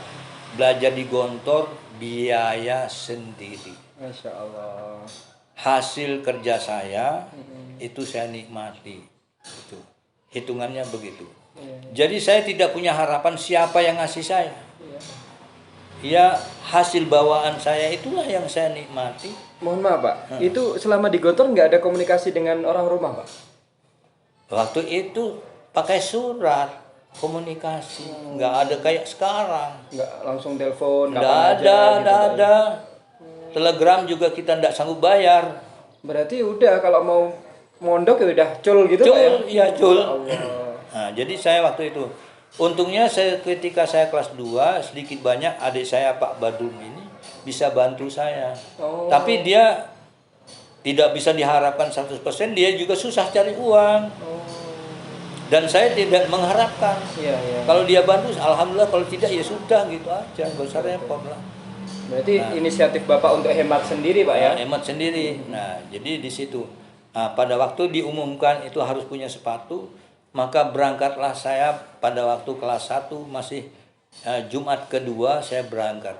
belajar di Gontor biaya sendiri. Masya Allah. Hasil kerja saya itu saya nikmati. Itu hitungannya begitu. Jadi saya tidak punya harapan siapa yang ngasih saya. Ya, hasil bawaan saya itulah yang saya nikmati. Mohon maaf Pak, itu selama di Gontor nggak ada komunikasi dengan orang rumah Pak? Waktu itu pakai surat komunikasi, nggak ada kayak sekarang. Nggak langsung telepon, Nggak kapan ada, aja, gitu, nggak Pak? ada. Telegram juga kita nggak sanggup bayar. Berarti udah kalau mau mondok ya udah cul gitu Pak ya? Cul, ya cul. Allah. Nah, jadi saya waktu itu, untungnya ketika saya kelas 2, sedikit banyak adik saya Pak Badun ini bisa bantu saya. Oh. Tapi dia tidak bisa diharapkan 100%, dia juga susah cari uang. Oh. Dan saya tidak mengharapkan. Iya. Kalau dia bantu, alhamdulillah. Kalau tidak, ya sudah gitu aja. Nggak usah repot lah. Berarti inisiatif Bapak untuk hemat sendiri Pak ya? Hemat sendiri. Nah, jadi di situ. Nah, pada waktu diumumkan itu harus punya sepatu, maka berangkatlah saya pada waktu kelas 1 masih Jumat kedua saya berangkat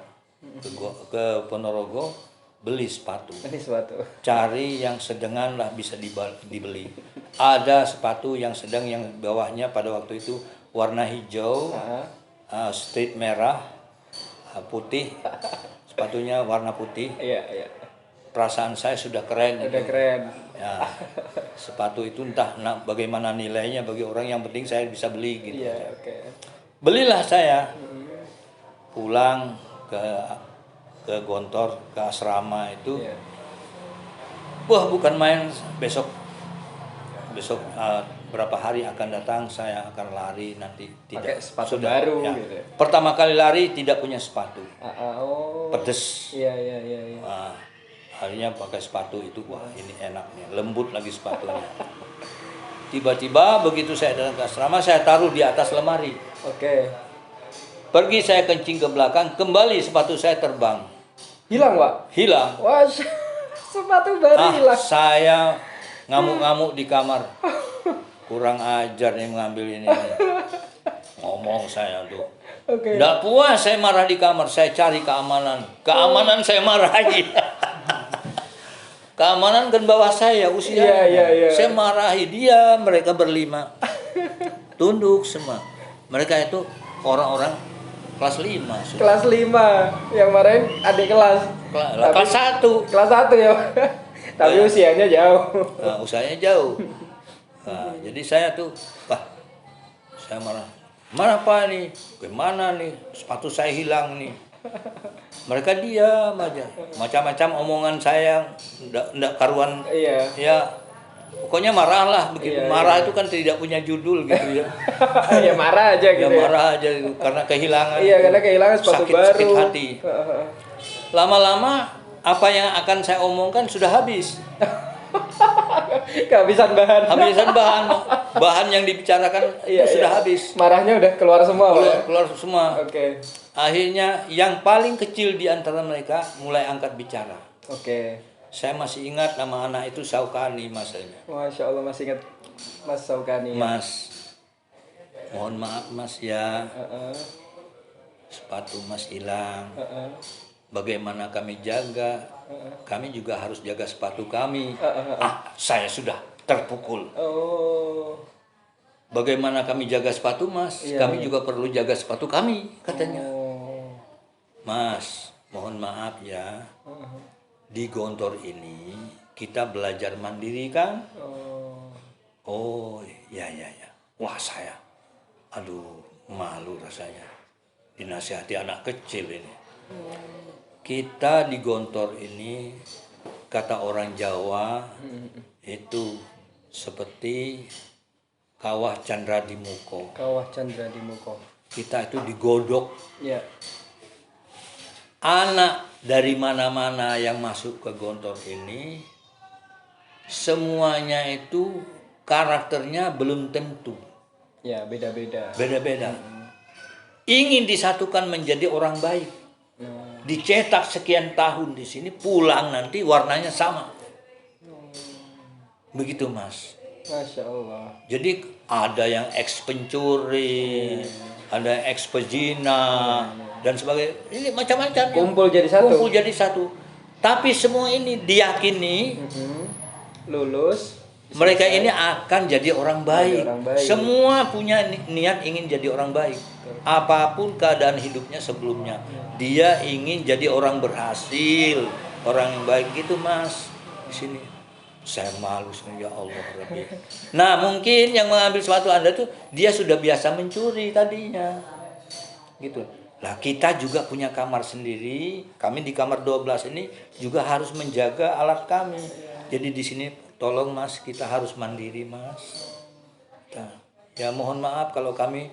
ke Ponorogo beli sepatu. Ini suatu. Cari yang sedengan lah bisa dibeli. Ada sepatu yang sedang yang bawahnya pada waktu itu warna hijau, strip merah, putih. Sepatunya warna putih. Iya. Perasaan saya sudah keren. Udah keren. Ya, sepatu itu entah bagaimana nilainya bagi orang, yang penting saya bisa beli gitu. Iya, oke. Belilah saya. Pulang ke Gontor, ke asrama itu. Iya. Wah, bukan main. Besok berapa hari akan datang saya akan lari nanti Pakai tidak sepatu baru ya. gitu. Pertama kali lari tidak punya sepatu. Oh. Pedes. Iya. Nah, akhirnya pakai sepatu itu, wah ini enak nih, lembut lagi sepatunya. Tiba-tiba begitu saya datang ke asrama, saya taruh di atas lemari. Oke. Pergi saya kencing ke belakang, kembali sepatu saya terbang. Hilang Pak? Hilang. Wah, sepatu baru hilang. Saya ngamuk-ngamuk di kamar. Kurang ajar nih mengambil ini. Ngomong saya tuh. Oke. Nggak puas saya marah di kamar, saya cari keamanan. Keamanan saya marahi. Keamanan kan bawah saya usia. Iya. Saya marahi dia, mereka berlima. Tunduk semua. Mereka itu orang-orang kelas 5. Kelas 5. Yang kemarin adik kelas. Kelas 1. Kelas 1 ya. Tapi usianya jauh. Nah, usianya jauh. Nah, jadi saya tuh, saya marah. Mana Pak nih? Gimana nih? Sepatu saya hilang nih. Mereka diam aja. Macam-macam omongan saya, enggak karuan. Iya. Ya, pokoknya marah lah begitu. Iya, Marah itu kan tidak punya judul gitu ya. Ya marah aja Ya gitu ya. marah aja gitu, karena kehilangan. Iya, karena kehilangan sepatu sakit, baru. sakit hati. Lama-lama apa yang akan saya omongkan sudah habis. Kehabisan bahan. Habisan bahan yang dibicarakan Iya, itu sudah iya. habis. Marahnya udah keluar semua, Pak, ya? Keluar semua. Oke. Akhirnya yang paling kecil di antara mereka mulai angkat bicara. Oke. Saya masih ingat nama anak itu Saukani, Mas. Masya Allah, masih ingat Mas Saukani. Mas, mohon maaf Mas ya, Heeh. sepatu Mas hilang. Heeh. Bagaimana kami jaga? Kami juga harus jaga sepatu kami. Heeh. Saya sudah terpukul. Oh. Bagaimana kami jaga sepatu Mas? Iya, Kami iya. juga perlu jaga sepatu kami, katanya. Oh. Mas, mohon maaf ya. Di Gontor ini kita belajar mandiri kan? Oh. Oh, ya. Wah, saya, aduh, malu rasanya. Dinasihati anak kecil ini. Kita di Gontor ini, kata orang Jawa, itu seperti kawah Candra di Muko. Kawah Candra di Muko. Kita itu digodok. Ya. Anak dari mana-mana yang masuk ke Gontor ini, semuanya itu karakternya belum tentu. Ya, beda-beda. Beda-beda. Ingin disatukan menjadi orang baik. Dicetak sekian tahun di sini, pulang nanti warnanya sama. Begitu Mas. Masya Allah. Jadi ada yang ex pencuri, ada yang ex pezina, dan sebagainya. Ini macam-macam. Kumpul jadi satu. Kumpul jadi satu. Tapi semua ini diyakini Lulus. mereka ini akan jadi orang baik. orang baik. Semua punya niat ingin jadi orang baik. Apapun keadaan hidupnya sebelumnya, dia ingin jadi orang berhasil, orang yang baik gitu Mas. Di sini saya malu, ya Allah Rabbi. Nah, mungkin yang mengambil sepatu Anda tuh dia sudah biasa mencuri tadinya. Gitu. Lah kita juga punya kamar sendiri. Kami di kamar 12 ini juga harus menjaga alat kami. Jadi di sini tolong Mas, kita harus mandiri Mas. Nah, ya mohon maaf kalau kami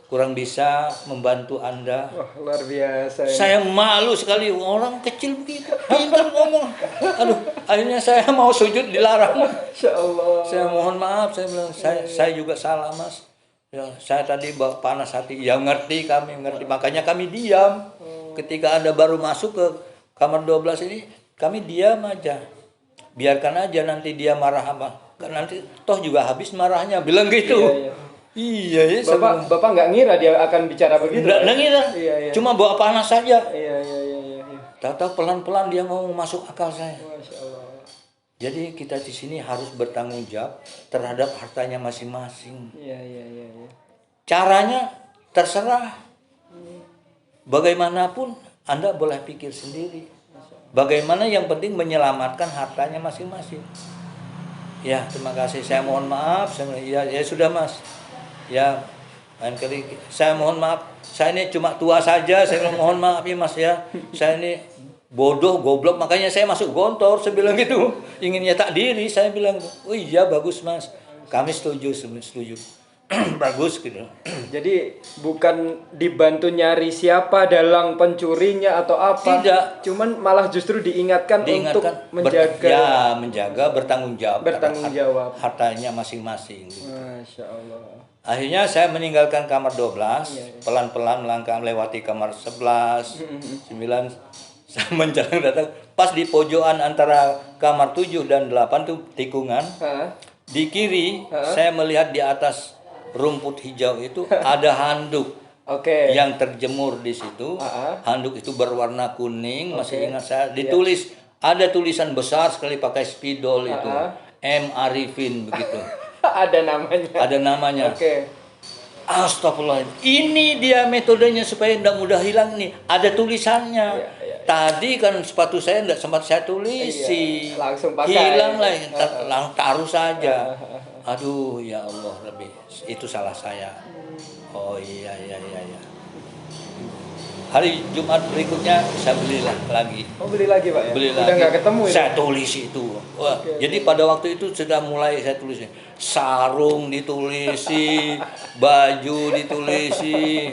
kurang bisa membantu Anda. Wah, luar biasa. Saya malu sekali, orang kecil begitu, pintar ngomong. Aduh, akhirnya saya mau sujud dilarang. Masya Allah. Saya mohon maaf, saya bilang, saya juga salah Mas. Ya, saya tadi panas hati. Ya ngerti, kami ngerti, makanya kami diam. Ketika Anda baru masuk ke kamar 12 ini, kami diam aja. Biarkan aja nanti dia marah apa. Kan nanti toh juga habis marahnya, bilang gitu. Iya, ya. Bapak nggak ngira dia akan bicara begitu? Nggak ngira. Iya. Cuma bawa panas saja. Iya. Tahu-tahu pelan-pelan dia mau masuk akal saya. Masya Allah. Jadi kita di sini harus bertanggung jawab terhadap hartanya masing-masing. Iya. Caranya terserah. Bagaimanapun Anda boleh pikir sendiri. Bagaimana yang penting menyelamatkan hartanya masing-masing. Ya, terima kasih. Saya mohon maaf. Ya sudah Mas. Ya, lain kali saya mohon maaf. Saya ini cuma tua saja. Saya mohon maaf ya Mas ya. Saya ini bodoh, goblok. Makanya saya masuk Gontor. Saya bilang gitu. Ingin nyetak diri. Saya bilang, oh iya bagus Mas. Kami setuju. Bagus gitu. Jadi bukan dibantu nyari siapa dalang pencurinya atau apa. Tidak. Cuman malah justru diingatkan untuk menjaga. Menjaga, bertanggung jawab. Bertanggung jawab. Hartanya masing-masing. Gitu. Masya Allah. Akhirnya saya meninggalkan kamar 12, pelan-pelan melangkah melewati kamar 11, 9, saya menjalan datang. Pas di pojokan antara kamar 7 dan 8 tuh tikungan. Di kiri saya melihat di atas rumput hijau itu ada handuk yang terjemur di situ. Handuk itu berwarna kuning, masih ingat saya. Ditulis, ada tulisan besar sekali pakai spidol itu. M. Arifin begitu. Ada namanya. Astagfirullah. Ini dia metodenya supaya tidak mudah hilang nih. Ada tulisannya. Tadi kan sepatu saya tidak sempat saya tulisi. Langsung pakai. Hilang lah. Taruh saja. Aduh ya Allah Rabbi. Itu salah saya. Oh iya. Hari Jumat berikutnya saya belilah lagi. Oh, beli lagi Pak ya? Beli Udah lagi. nggak ketemu itu? Saya tulis itu. Wah, Oke, jadi pada waktu itu sudah mulai saya tulis. Sarung ditulisi, baju ditulisi,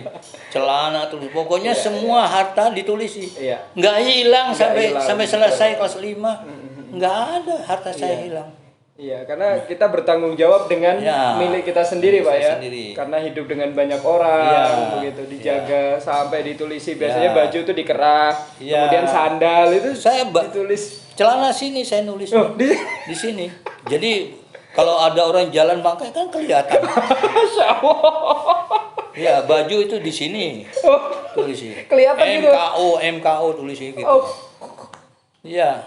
celana tulis. Pokoknya semua harta ditulisi. Iya. Nggak hilang Nggak sampai hilang, sampai betul. selesai kelas 5. Nggak ada harta saya Iya. hilang. Iya, karena kita bertanggung jawab dengan Ya, milik kita sendiri, Pak saya ya. sendiri. Karena hidup dengan banyak orang, Iya, begitu dijaga sampai ditulisi. Biasanya baju itu dikerah, Iya. kemudian sandal itu Saya ditulis. celana sini saya nulis. Oh, di Di sini. Jadi kalau ada orang jalan pakai kan kelihatan. Masya Allah. Ya, baju itu di sini. Oh, Tulisi. kelihatan gitu. MKO tulisi gitu. Oh, Iya,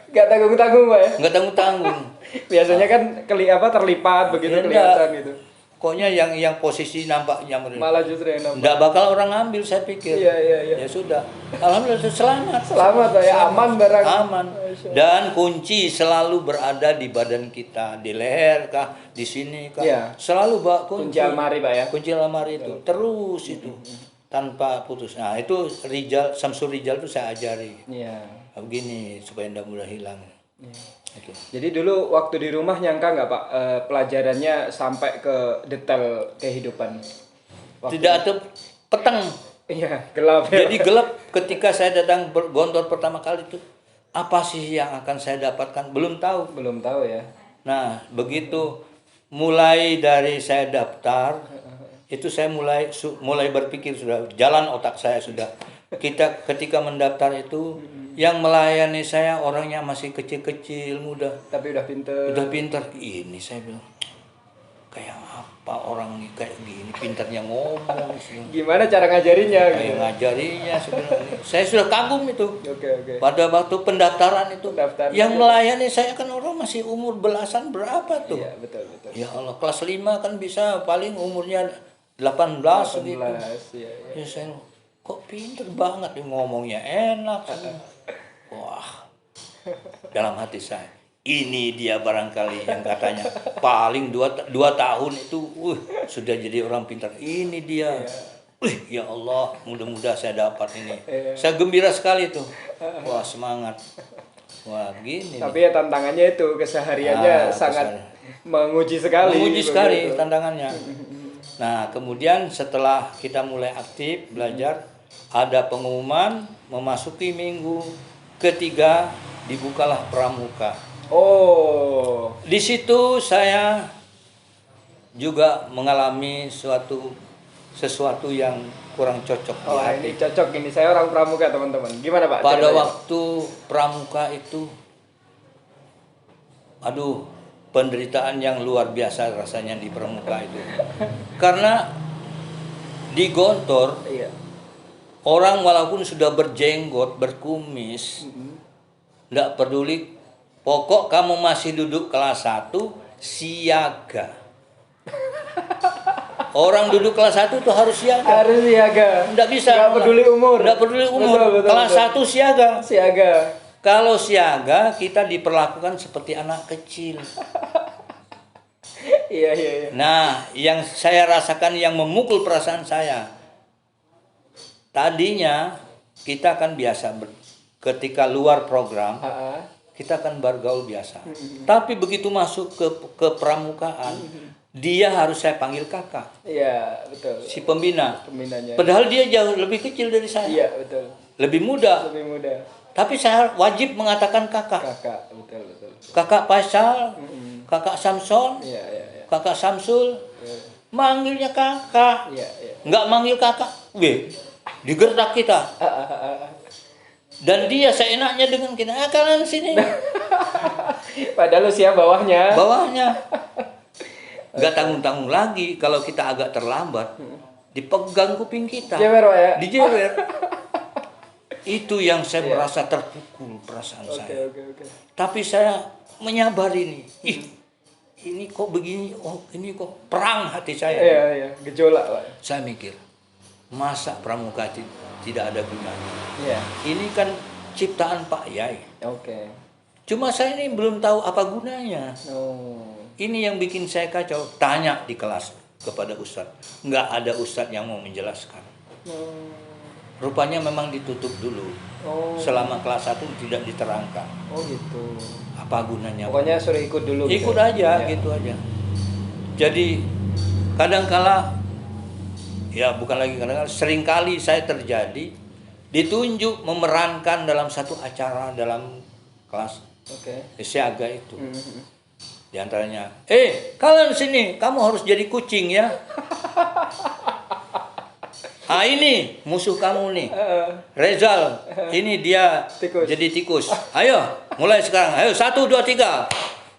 nggak tanggung-tanggung, Pak ya. nggak tanggung-tanggung. Biasanya kan terlipat begitu Ya, kelihatan gitu. Pokoknya yang posisi nampaknya mereka. Malah justru yang nampak. Nggak bakal orang ambil saya pikir. Iya, iya, iya. Ya sudah. Alhamdulillah selamat. Selamat, Pak ya. Aman barang. Aman. Masya Allah. Dan kunci selalu berada di badan kita, di leher kah, di sini kah. Iya. Selalu Pak Kunci almari, Pak ya. Kunci almari itu terus itu tanpa putus. Nah, itu Samsul Rijal itu saya ajari. Iya. Begini supaya tidak mudah hilang. Iya. Oke. Jadi dulu waktu di rumah nyangka nggak Pak pelajarannya sampai ke detail kehidupan? Tidak ada petang. Iya, gelap ya. Jadi gelap ketika saya datang Gontor pertama kali itu. Apa sih yang akan saya dapatkan? Belum tahu. Belum tahu ya. Nah, begitu mulai dari saya daftar, itu saya mulai berpikir sudah jalan otak saya sudah. Ketika mendaftar itu yang melayani saya orangnya masih kecil-kecil, muda. Tapi udah pinter. Udah pintar. Ini saya bilang kayak apa orang ini kayak gini pintarnya ngomong sih. Gimana cara ngajarinya? Kayak Gitu. ngajarinya sebenarnya. Saya sudah kagum itu. Oke, oke. Pada waktu pendaftaran itu Pendaftaran, yang ya. melayani saya kan orang masih umur belasan berapa tuh? Iya, betul, betul. Ya Allah, kelas 5 kan bisa paling umurnya 18 gitu. 18, iya, iya. Ya saya kok pinter banget nih ngomongnya enak. Wah. Dalam hati saya, ini dia barangkali yang katanya paling dua tahun itu sudah jadi orang pintar. Ini dia. Ya Allah, mudah-mudahan saya dapat ini. Saya gembira sekali tuh. Wah, semangat. Wah, gini. Tapi ya tantangannya itu kesehariannya sangat menguji sekali. Menguji sekali begitu. tantangannya. Nah, kemudian setelah kita mulai aktif belajar, ada pengumuman memasuki minggu ketiga dibukalah pramuka. Oh, Di situ saya juga mengalami sesuatu yang kurang cocok di wah hati. ini cocok ini. Saya orang pramuka teman-teman. Gimana Pak? Pada ceritanya? waktu pramuka itu, aduh, penderitaan yang luar biasa rasanya di pramuka itu. Karena di Gontor, Iya. orang walaupun sudah berjenggot, berkumis, tidak peduli. Pokok kamu masih duduk kelas 1, siaga. Orang duduk kelas 1 itu harus siaga. Harus siaga. Tidak bisa. Nggak peduli umur. Tidak peduli umur. Betul, betul, kelas betul. 1 siaga. Siaga. Kalau siaga, kita diperlakukan seperti anak kecil. Iya, iya, iya. Nah, yang saya rasakan yang memukul perasaan saya. Tadinya kita kan biasa ketika luar program, kita kan bergaul biasa. Tapi begitu masuk ke pramukaan, dia harus saya panggil kakak, Iya, betul. si pembina. Pembinanya. Padahal dia jauh lebih kecil dari saya, Iya, betul. lebih muda. Lebih muda. Tapi saya wajib mengatakan kakak. Kakak, betul, betul. Kakak Faisal, kakak Samson, Iya, iya, iya. kakak Samsul, manggilnya kakak. Iya, iya. Nggak manggil kakak, digertak kita. Dan dia seenaknya dengan kita, kalian sini. Padahal usia bawahnya. Bawahnya. Nggak tanggung-tanggung lagi kalau kita agak terlambat. Dipegang kuping kita. Jewer, Pak ya. Dijewer. Itu yang saya merasa terpukul perasaan saya. Oke, oke. Tapi saya menyabar ini. Ini kok begini, ini kok perang hati saya. Iya, iya. Gejolak, Pak. Saya mikir, masa pramuka tidak ada gunanya. Iya. Ini kan ciptaan Pak Yai. Oke. Cuma saya ini belum tahu apa gunanya. Oh. Ini yang bikin saya kacau. Tanya di kelas kepada ustadz. Nggak ada ustadz yang mau menjelaskan. rupanya memang ditutup dulu. Oh. Selama kelas 1 tidak diterangkan. Oh gitu. Apa gunanya? Pokoknya suruh ikut dulu. Ikut gitu. aja, Ya. gitu aja. Jadi kadangkala, ya bukan lagi kadang-kala, seringkali saya terjadi ditunjuk memerankan dalam satu acara dalam kelas siaga itu. Di antaranya, kalian sini, kamu harus jadi kucing ya. Ah ini musuh kamu nih, Rezal. Ini dia Tikus. jadi tikus. Ayo, mulai sekarang. Ayo 1, 2, 3.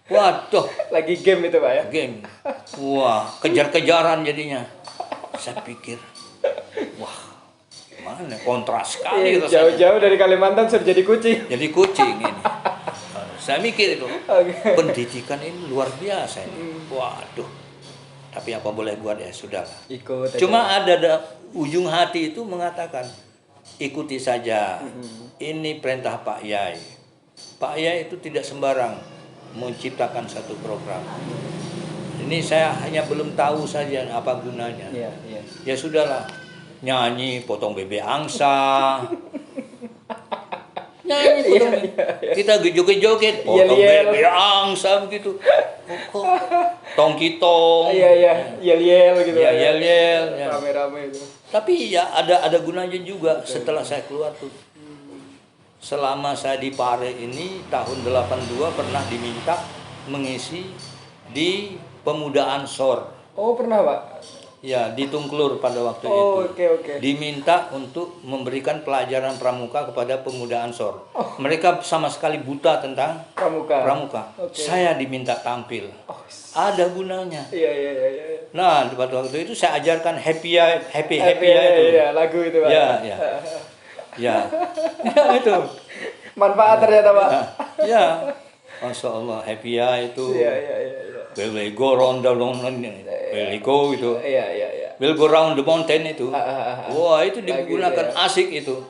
Waduh, Lagi game itu Pak ya? game. Wah, kejar-kejaran jadinya. Saya pikir, wah, gimana? Kontras sekali rasanya. Jauh-jauh dari Kalimantan sudah jadi kucing. Jadi kucing ini. Saya mikir itu, Oke. pendidikan ini luar biasa ini. Waduh. Tapi apa boleh buat, ya sudah. Ikut. Cuma ada ujung hati itu mengatakan, ikuti saja. Ini perintah Pak Yai. Pak Yai itu tidak sembarang menciptakan satu program. Ini saya hanya belum tahu saja apa gunanya. Iya, iya. Ya sudahlah, nyanyi potong bebek angsa. Nyanyi potong kita joget-joget potong Yel-yel. bebek angsa begitu. Tongki-tong. Iya, yel-yel gitu. Ya, Pak, yel-yel, ya. Rame-rame itu. Tapi ya ada gunanya juga setelah saya keluar tuh. Selama saya di Pare ini tahun 82 pernah diminta mengisi di Pemuda Ansor. Oh, pernah Pak? Ya, di Tungklur pada waktu Oh, itu. oke. Diminta untuk memberikan pelajaran pramuka kepada Pemuda Ansor. Mereka sama sekali buta tentang pramuka. Oke. Saya diminta tampil. Ada gunanya. Iya. Nah, pada waktu itu saya ajarkan happy Happy itu. ya, lagu itu Pak. Ya, itu. Manfaat ternyata Pak. Ya, Masya Allah, happy itu. Iya. Will go round the mountain, will go gitu. Iya. Will go round the mountain itu. Wah, itu digunakan asik itu.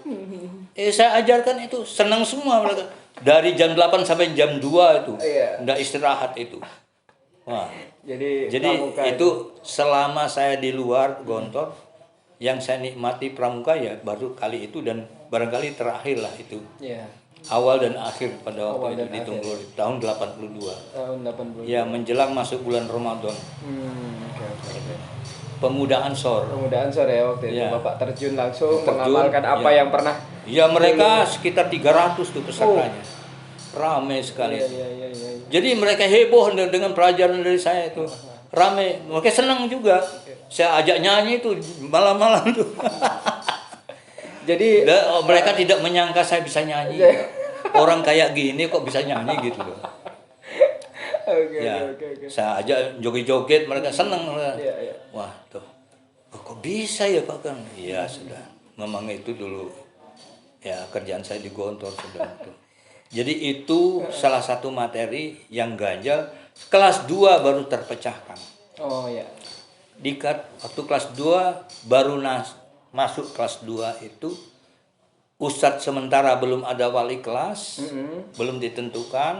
Saya ajarkan itu, senang semua mereka. Dari jam 8 sampai jam 2 itu. Iya. Nggak istirahat itu. Wah. Jadi Jadi itu selama saya di luar Gontor, yang saya nikmati pramuka ya baru kali itu dan barangkali terakhir lah itu. Iya. Awal dan akhir pada waktu Awal itu dan di akhir. Tungklur tahun 82. Tahun 80. Ya menjelang masuk bulan Ramadan. Oke. Pemuda Ansor. Pemuda Ansor ya waktu itu Ya. Bapak terjun langsung Terjun, mengamalkan apa ya. yang pernah. Ya mereka sekitar 300 tuh pesertanya. Ramai sekali. Iya. Jadi mereka heboh dengan pelajaran dari saya itu. Ramai, mereka senang juga. Saya ajak nyanyi itu malam-malam tuh. Jadi Mereka tidak menyangka saya bisa nyanyi. Orang kayak gini kok bisa nyanyi gitu loh. Oke. Saya ajak joget-joget, mereka senang. Iya. Wah tuh, kok bisa ya Pak Kang? Iya sudah, memang itu dulu ya kerjaan saya di Gontor sudah itu. Jadi itu salah satu materi yang ganjal. Kelas 2 baru terpecahkan. Oh ya. Waktu kelas 2 baru masuk kelas 2 itu ustadz sementara belum ada wali kelas, belum ditentukan.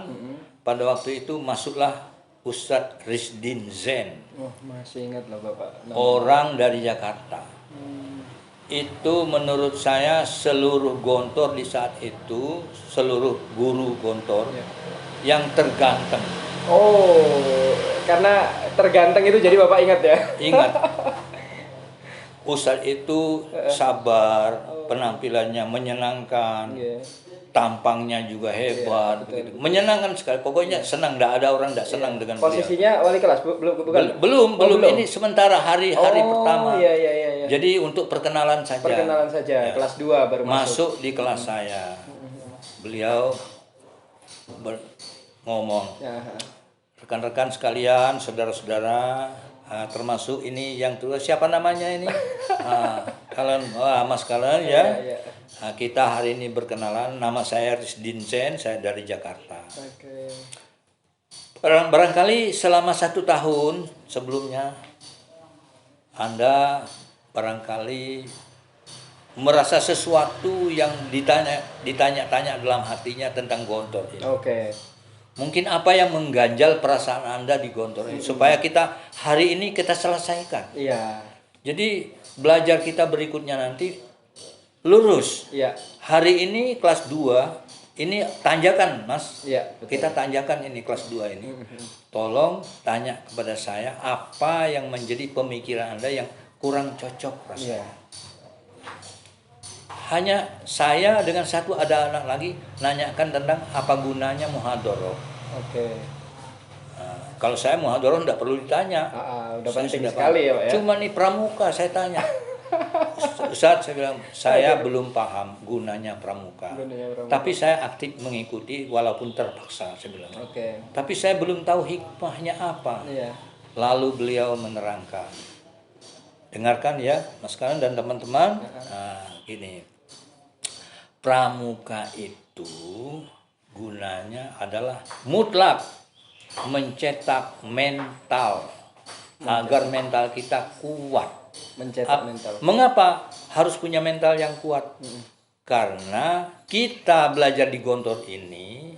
Pada waktu itu masuklah Ustadz Risdin Zen. Oh, masih ingat lah Bapak. Orang dari Jakarta. Itu menurut saya seluruh Gontor di saat itu, seluruh guru Gontor yang terganteng. Oh, karena terganteng itu jadi Bapak ingat ya? Ingat. Ustadz itu sabar, penampilannya menyenangkan, tampangnya juga hebat, begitu. Menyenangkan sekali. Pokoknya senang, tidak ada orang tidak senang dengan beliau. Posisinya wali kelas bukan? Belum. Ini sementara hari pertama. Iya. Jadi untuk perkenalan saja. Perkenalan saja, kelas 2 baru masuk di kelas saya. Beliau ngomong, rekan-rekan sekalian, saudara-saudara, termasuk ini yang tua, siapa namanya ini? Kalian, Mas kalian ya. Iya. Kita hari ini berkenalan, nama saya Risdin Zen, saya dari Jakarta. Oke. Barangkali selama 1 tahun sebelumnya Anda barangkali merasa sesuatu yang ditanya-tanya dalam hatinya tentang Gontor ini. Oke. Mungkin apa yang mengganjal perasaan Anda di Gontor ini supaya kita hari ini kita selesaikan. Iya. Jadi belajar kita berikutnya nanti lurus. Iya. Hari ini kelas 2, ini tanjakan, Mas. Iya, betul. Kita tanjakan ini kelas 2 ini. Tolong tanya kepada saya apa yang menjadi pemikiran Anda yang kurang cocok rasanya. Iya. Hanya saya dengan satu ada anak lagi nanyakan tentang apa gunanya muhadharah. Oke. Nah, kalau saya muhadharah tidak perlu ditanya. Udah Saya penting sudah sekali paham. ya, Pak ya. Cuma nih pramuka saya tanya. Ustaz, saya bilang saya belum paham gunanya pramuka. Gunanya pramuka. Tapi saya aktif mengikuti walaupun terpaksa, saya bilang. Oke. Tapi saya belum tahu hikmahnya apa. Iya. Lalu beliau menerangkan. Dengarkan ya, Mas Kanan dan teman-teman. Nah, gini. Pramuka itu gunanya adalah mutlak mencetak mental agar mental kita kuat. Mencetak mental. Mengapa harus punya mental yang kuat? Karena kita belajar di Gontor ini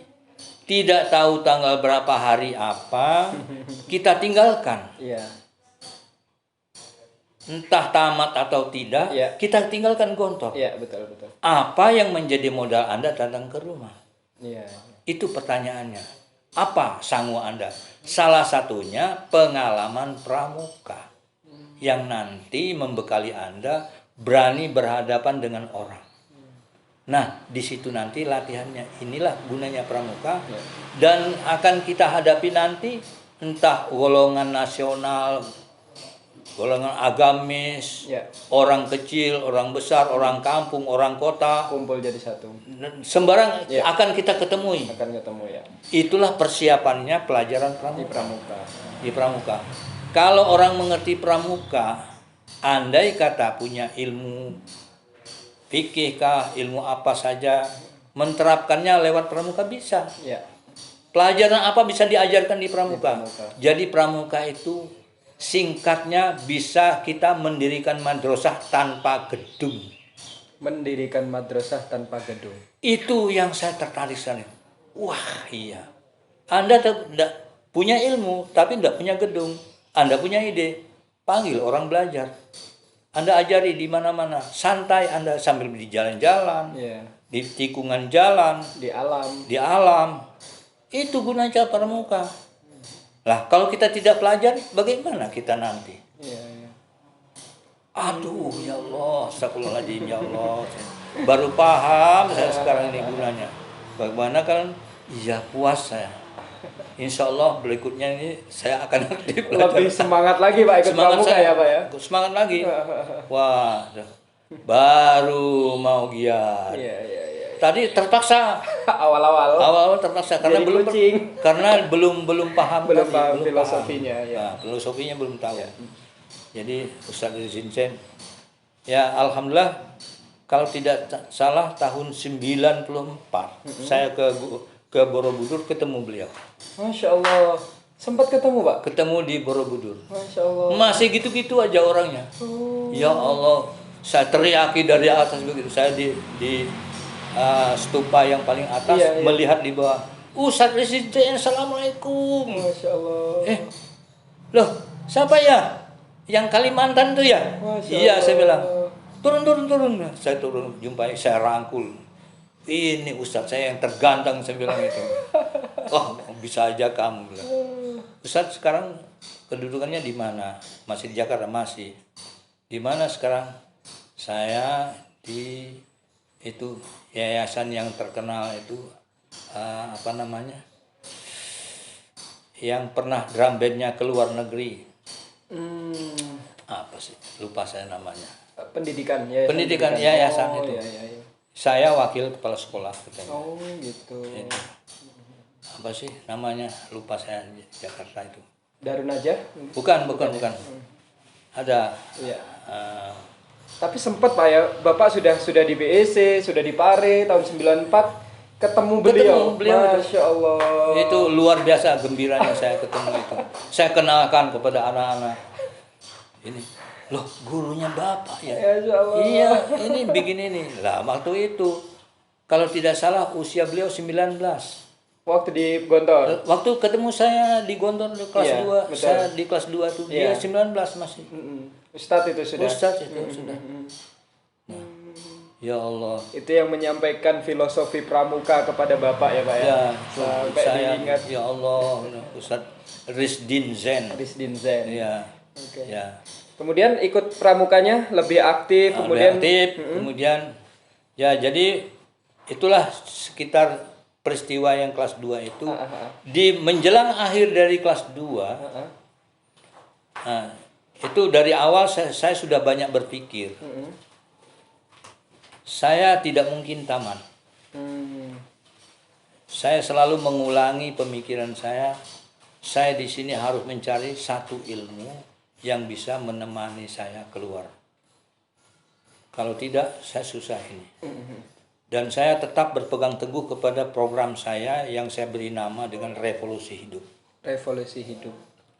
tidak tahu tanggal berapa hari apa, kita tinggalkan. Iya. Entah tamat atau tidak, Iya. kita tinggalkan Gontor. Iya, betul. Apa yang menjadi modal Anda datang ke rumah? Iya. Itu pertanyaannya. Apa sangu Anda? Salah satunya pengalaman pramuka yang nanti membekali Anda berani berhadapan dengan orang. Nah, di situ nanti latihannya. Inilah gunanya pramuka dan akan kita hadapi nanti entah golongan nasional, golongan agamis, Ya. orang kecil, orang besar, orang kampung, orang kota, Kumpul jadi satu. sembarang Ya. akan kita ketemui. Akan ketemu ya. Itulah persiapannya pelajaran Di pramuka. pramuka. Di pramuka. Kalau orang mengerti pramuka, andai kata punya ilmu fikih kah, ilmu apa saja, menerapkannya lewat pramuka bisa. Ya. Pelajaran apa bisa diajarkan di pramuka? Di pramuka. Jadi pramuka itu singkatnya bisa kita mendirikan madrasah tanpa gedung. Mendirikan madrasah tanpa gedung. Itu yang saya tertarik sekali. Wah iya. Anda tidak punya ilmu tapi tidak punya gedung. Anda punya ide. Panggil orang belajar. Anda ajari di mana-mana. Santai Anda sambil di jalan-jalan. Ya. Di tikungan jalan. Di alam. Di alam. Itu gunanya pramuka. Lah kalau kita tidak pelajari, bagaimana kita nanti? Iya. Aduh ya Allah, astagfirullahaladzim ya Allah. Baru paham saya sekarang ini gunanya. Bagaimana kan? Iya puas saya. Insya Allah berikutnya ini saya akan aktif Lebih semangat lagi Pak ikut pramuka ya Pak ya. Semangat lagi. Wah, baru mau giat. Iya. Tadi terpaksa. Awal-awal. Awal-awal terpaksa karena Jadi kucing. belum paham Belum tadi, paham belum filosofinya, paham. ya. Nah, filosofinya belum tahu. Jadi Ustadz Zinsen, ya alhamdulillah kalau tidak salah tahun 94 saya ke Borobudur ketemu beliau. Masya Allah. Sempat ketemu Pak? Ketemu di Borobudur. Masya Allah. Masih gitu-gitu aja orangnya. Ya Allah, saya teriaki dari atas begitu. Saya di stupa yang paling atas, Iya. melihat di bawah. Ustadz Zinsen, assalamualaikum. Masya Allah. Loh, siapa ya? Yang Kalimantan tuh ya? Masya Iya, Allah. saya bilang. Turun. Saya turun, jumpai, saya rangkul. Ini Ustadz saya yang terganteng, saya bilang itu. Oh, bisa aja kamu bilang. Ustadz sekarang kedudukannya di mana? Masih di Jakarta? Masih. Di mana sekarang? Saya di itu yayasan yang terkenal itu apa namanya? Yang pernah drum bandnya ke luar negeri. Apa sih? Lupa saya namanya. Pendidikan yayasan itu. Iya. Saya wakil kepala sekolah katanya. Oh gitu. Itu. Apa sih namanya? Lupa saya di Jakarta itu. Darun aja? Bukan. Ada. Iya. eh, Tapi sempat Pak ya, Bapak sudah di BEC, sudah di Pare tahun 94 ketemu beliau. Masya Allah. Itu luar biasa gembiranya saya ketemu itu. Saya kenalkan kepada anak-anak. Ini, loh gurunya Bapak ya? Masya Allah. Iya, ini bikin ini. Lah waktu itu, kalau tidak salah usia beliau 19. Waktu di Gontor. Waktu ketemu saya di Gontor di kelas Iya, 2, betul. saya di kelas 2 tuh, Iya. dia 19 masih. Ustadz itu sudah. Ustadz itu sudah. Nah, Ya Allah. Itu yang menyampaikan filosofi pramuka kepada Bapak ya Pak ya. Ya, Sampai saya diingat ya Allah, Ustaz Risdin Zen. Risdin Zen. Ya. Oke. Ya. Kemudian ikut pramukanya lebih aktif, kemudian Aktif, kemudian ya jadi itulah sekitar peristiwa yang kelas 2 itu di menjelang akhir dari kelas 2. Nah, itu dari awal saya sudah banyak berpikir. Saya tidak mungkin tamat. Saya selalu mengulangi pemikiran saya. Saya di sini harus mencari satu ilmu yang bisa menemani saya keluar. Kalau tidak, saya susah ini. Dan saya tetap berpegang teguh kepada program saya yang saya beri nama dengan revolusi hidup. Revolusi hidup.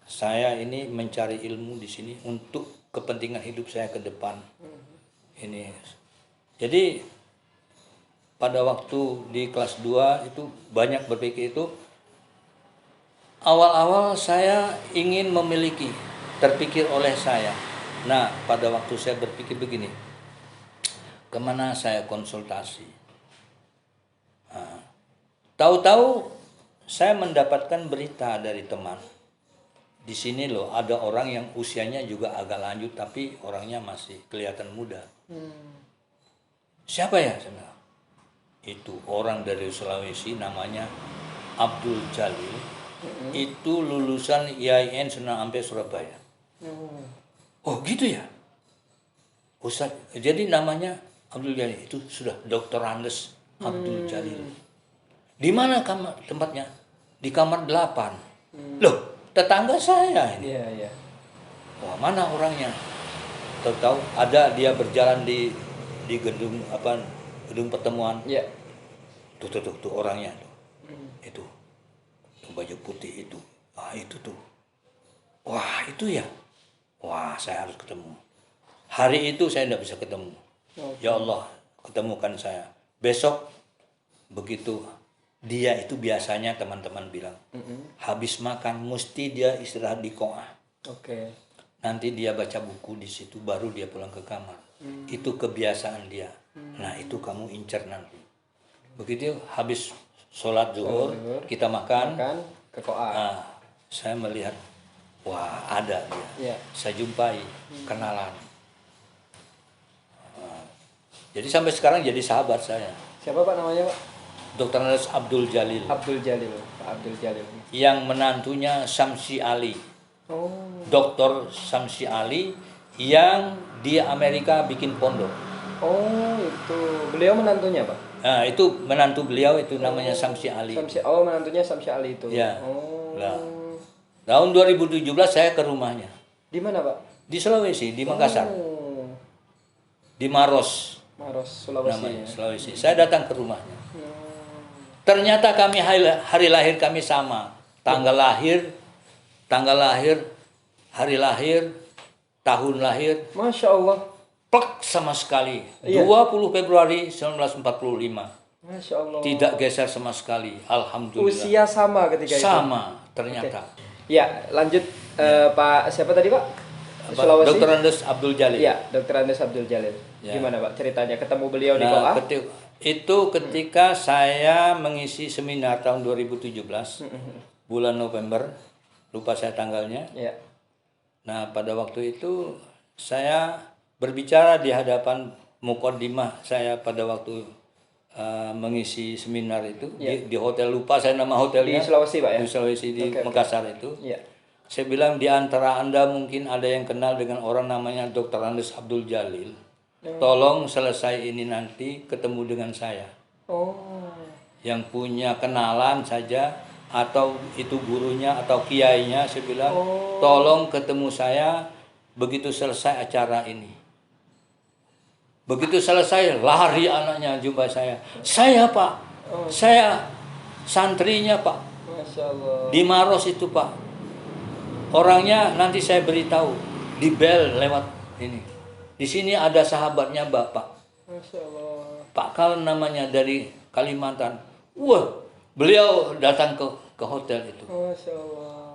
Saya ini mencari ilmu di sini untuk kepentingan hidup saya ke depan. Ini. Jadi pada waktu di kelas 2 itu banyak berpikir itu. Awal-awal saya ingin memiliki, terpikir oleh saya. Nah, pada waktu saya berpikir begini, kemana saya konsultasi? Nah, tahu-tahu saya mendapatkan berita dari teman. Di sini loh ada orang yang usianya juga agak lanjut tapi orangnya masih kelihatan muda. Siapa ya? Itu orang dari Sulawesi namanya Abdul Jalil. Itu lulusan IAIN Sunan Ampel Surabaya. Oh gitu ya? Ustaz, jadi namanya Abdul Jalil itu sudah Dr. Andes Abdul Jalil. Di mana tempatnya? Di kamar 8. Loh, tetangga saya ini. Iya, iya. Wah, mana orangnya? Tahu-tahu ada dia berjalan di gedung gedung pertemuan. Iya. Tuh orangnya tuh. Itu. Tuh baju putih itu. Ah, itu tuh. Wah, itu ya. Wah, saya harus ketemu. Hari itu saya tidak bisa ketemu. Ya Allah, ketemukan saya. Besok begitu dia itu biasanya teman-teman bilang habis makan mesti dia istirahat di koah. Oke. Nanti dia baca buku di situ baru dia pulang ke kamar. Itu kebiasaan dia. Nah itu kamu incer nanti. Begitu habis sholat zuhur kita makan ke koah. Nah, saya melihat wah ada dia. Saya jumpai kenalan. Jadi sampai sekarang jadi sahabat saya. Siapa Pak namanya Pak? Dr. Andes Abdul Jalil. Abdul Jalil. Pak Abdul Jalil. Yang menantunya Samsi Ali. Oh. Dr. Samsi Ali yang di Amerika bikin pondok. Oh, itu. Beliau menantunya, Pak? Nah, itu menantu beliau itu namanya Samsi Ali. Menantunya Samsi Ali itu. Ya. Oh. Nah, tahun 2017 saya ke rumahnya. Di mana, Pak? Di Sulawesi, di Makassar. Oh. Di Maros. Sulawesi. Namanya, Sulawesi. Saya datang ke rumahnya. Ternyata kami hari lahir kami sama. Tanggal lahir, hari lahir, tahun lahir. Masya Allah. Plek sama sekali. 20 Februari 1945. Masya Allah. Tidak geser sama sekali. Alhamdulillah. Usia sama ketika itu. Sama ternyata. Ya, lanjut Pak siapa tadi Pak? Sulawesi. Dr. Andes Abdul Jalil. Ya, Dr. Andes Abdul Jalil. Ya. Gimana Pak ceritanya ketemu beliau di koah? Itu ketika saya mengisi seminar tahun 2017 bulan November, lupa saya tanggalnya. Ya. Nah pada waktu itu saya berbicara di hadapan muqaddimah saya pada waktu mengisi seminar itu di hotel, lupa saya nama hotelnya. Di Sulawesi Pak ya? Di Sulawesi di Makassar itu. Ya. Saya bilang di antara Anda mungkin ada yang kenal dengan orang namanya Dr. Andes Abdul Jalil. Tolong selesai ini nanti ketemu dengan saya. Oh. Yang punya kenalan saja atau itu gurunya atau kiainya, saya bilang tolong ketemu saya begitu selesai acara ini. Begitu selesai lari anaknya jumpa saya. Saya Pak, saya santrinya Pak. Masya Allah. Di Maros itu Pak. Orangnya nanti saya beritahu di bel lewat ini. Di sini ada sahabatnya Bapak. Masya Allah. Pak Kal namanya dari Kalimantan. Wah, beliau datang ke hotel itu. Masya Allah.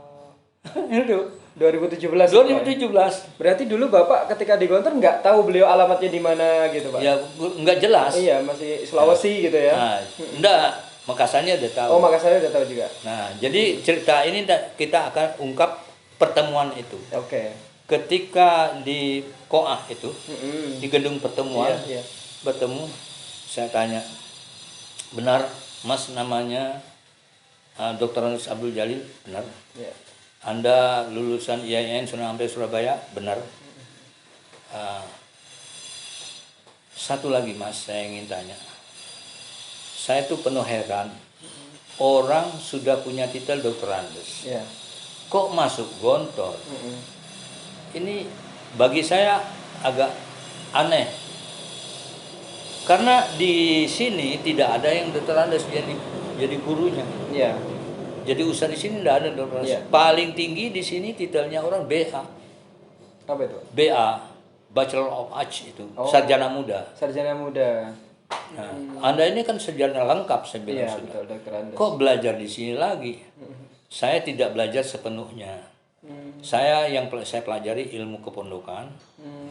Itu 2017. 2017. Berarti dulu Bapak ketika di Gontor nggak tahu beliau alamatnya di mana gitu, Pak? Ya nggak jelas. Iya, masih Sulawesi gitu ya. Nah, enggak, Makasarnya udah tahu. Oh, Makassar udah tahu juga. Nah, jadi cerita ini kita akan ungkap pertemuan itu. Oke. Ketika di Koah itu, Mm-mm. di gedung pertemuan, Iya, iya. bertemu, saya tanya, benar Mas namanya Dr. Andes Abdul Jalil? Benar. Iya. Anda lulusan IAIN Sunan Ampel Surabaya? Benar. Satu lagi Mas, saya ingin tanya. Saya tuh penuh heran, orang sudah punya titel Dr. Andes, Iya. kok masuk Gontor? Mm-mm. Ini bagi saya agak aneh. Karena di sini tidak ada yang Dr. Andes jadi gurunya. Iya. Jadi ustaz di sini tidak ada Dr. Andes. Iya. Paling tinggi di sini titelnya orang BA. Apa itu? BA, Bachelor of Arts itu, Oh. sarjana muda. Sarjana muda. Nah, Anda ini kan sarjana lengkap saya bilang Iya, sudah. betul, Dr. Andes. Kok belajar di sini lagi? Saya tidak belajar sepenuhnya. Saya saya pelajari ilmu kepondokan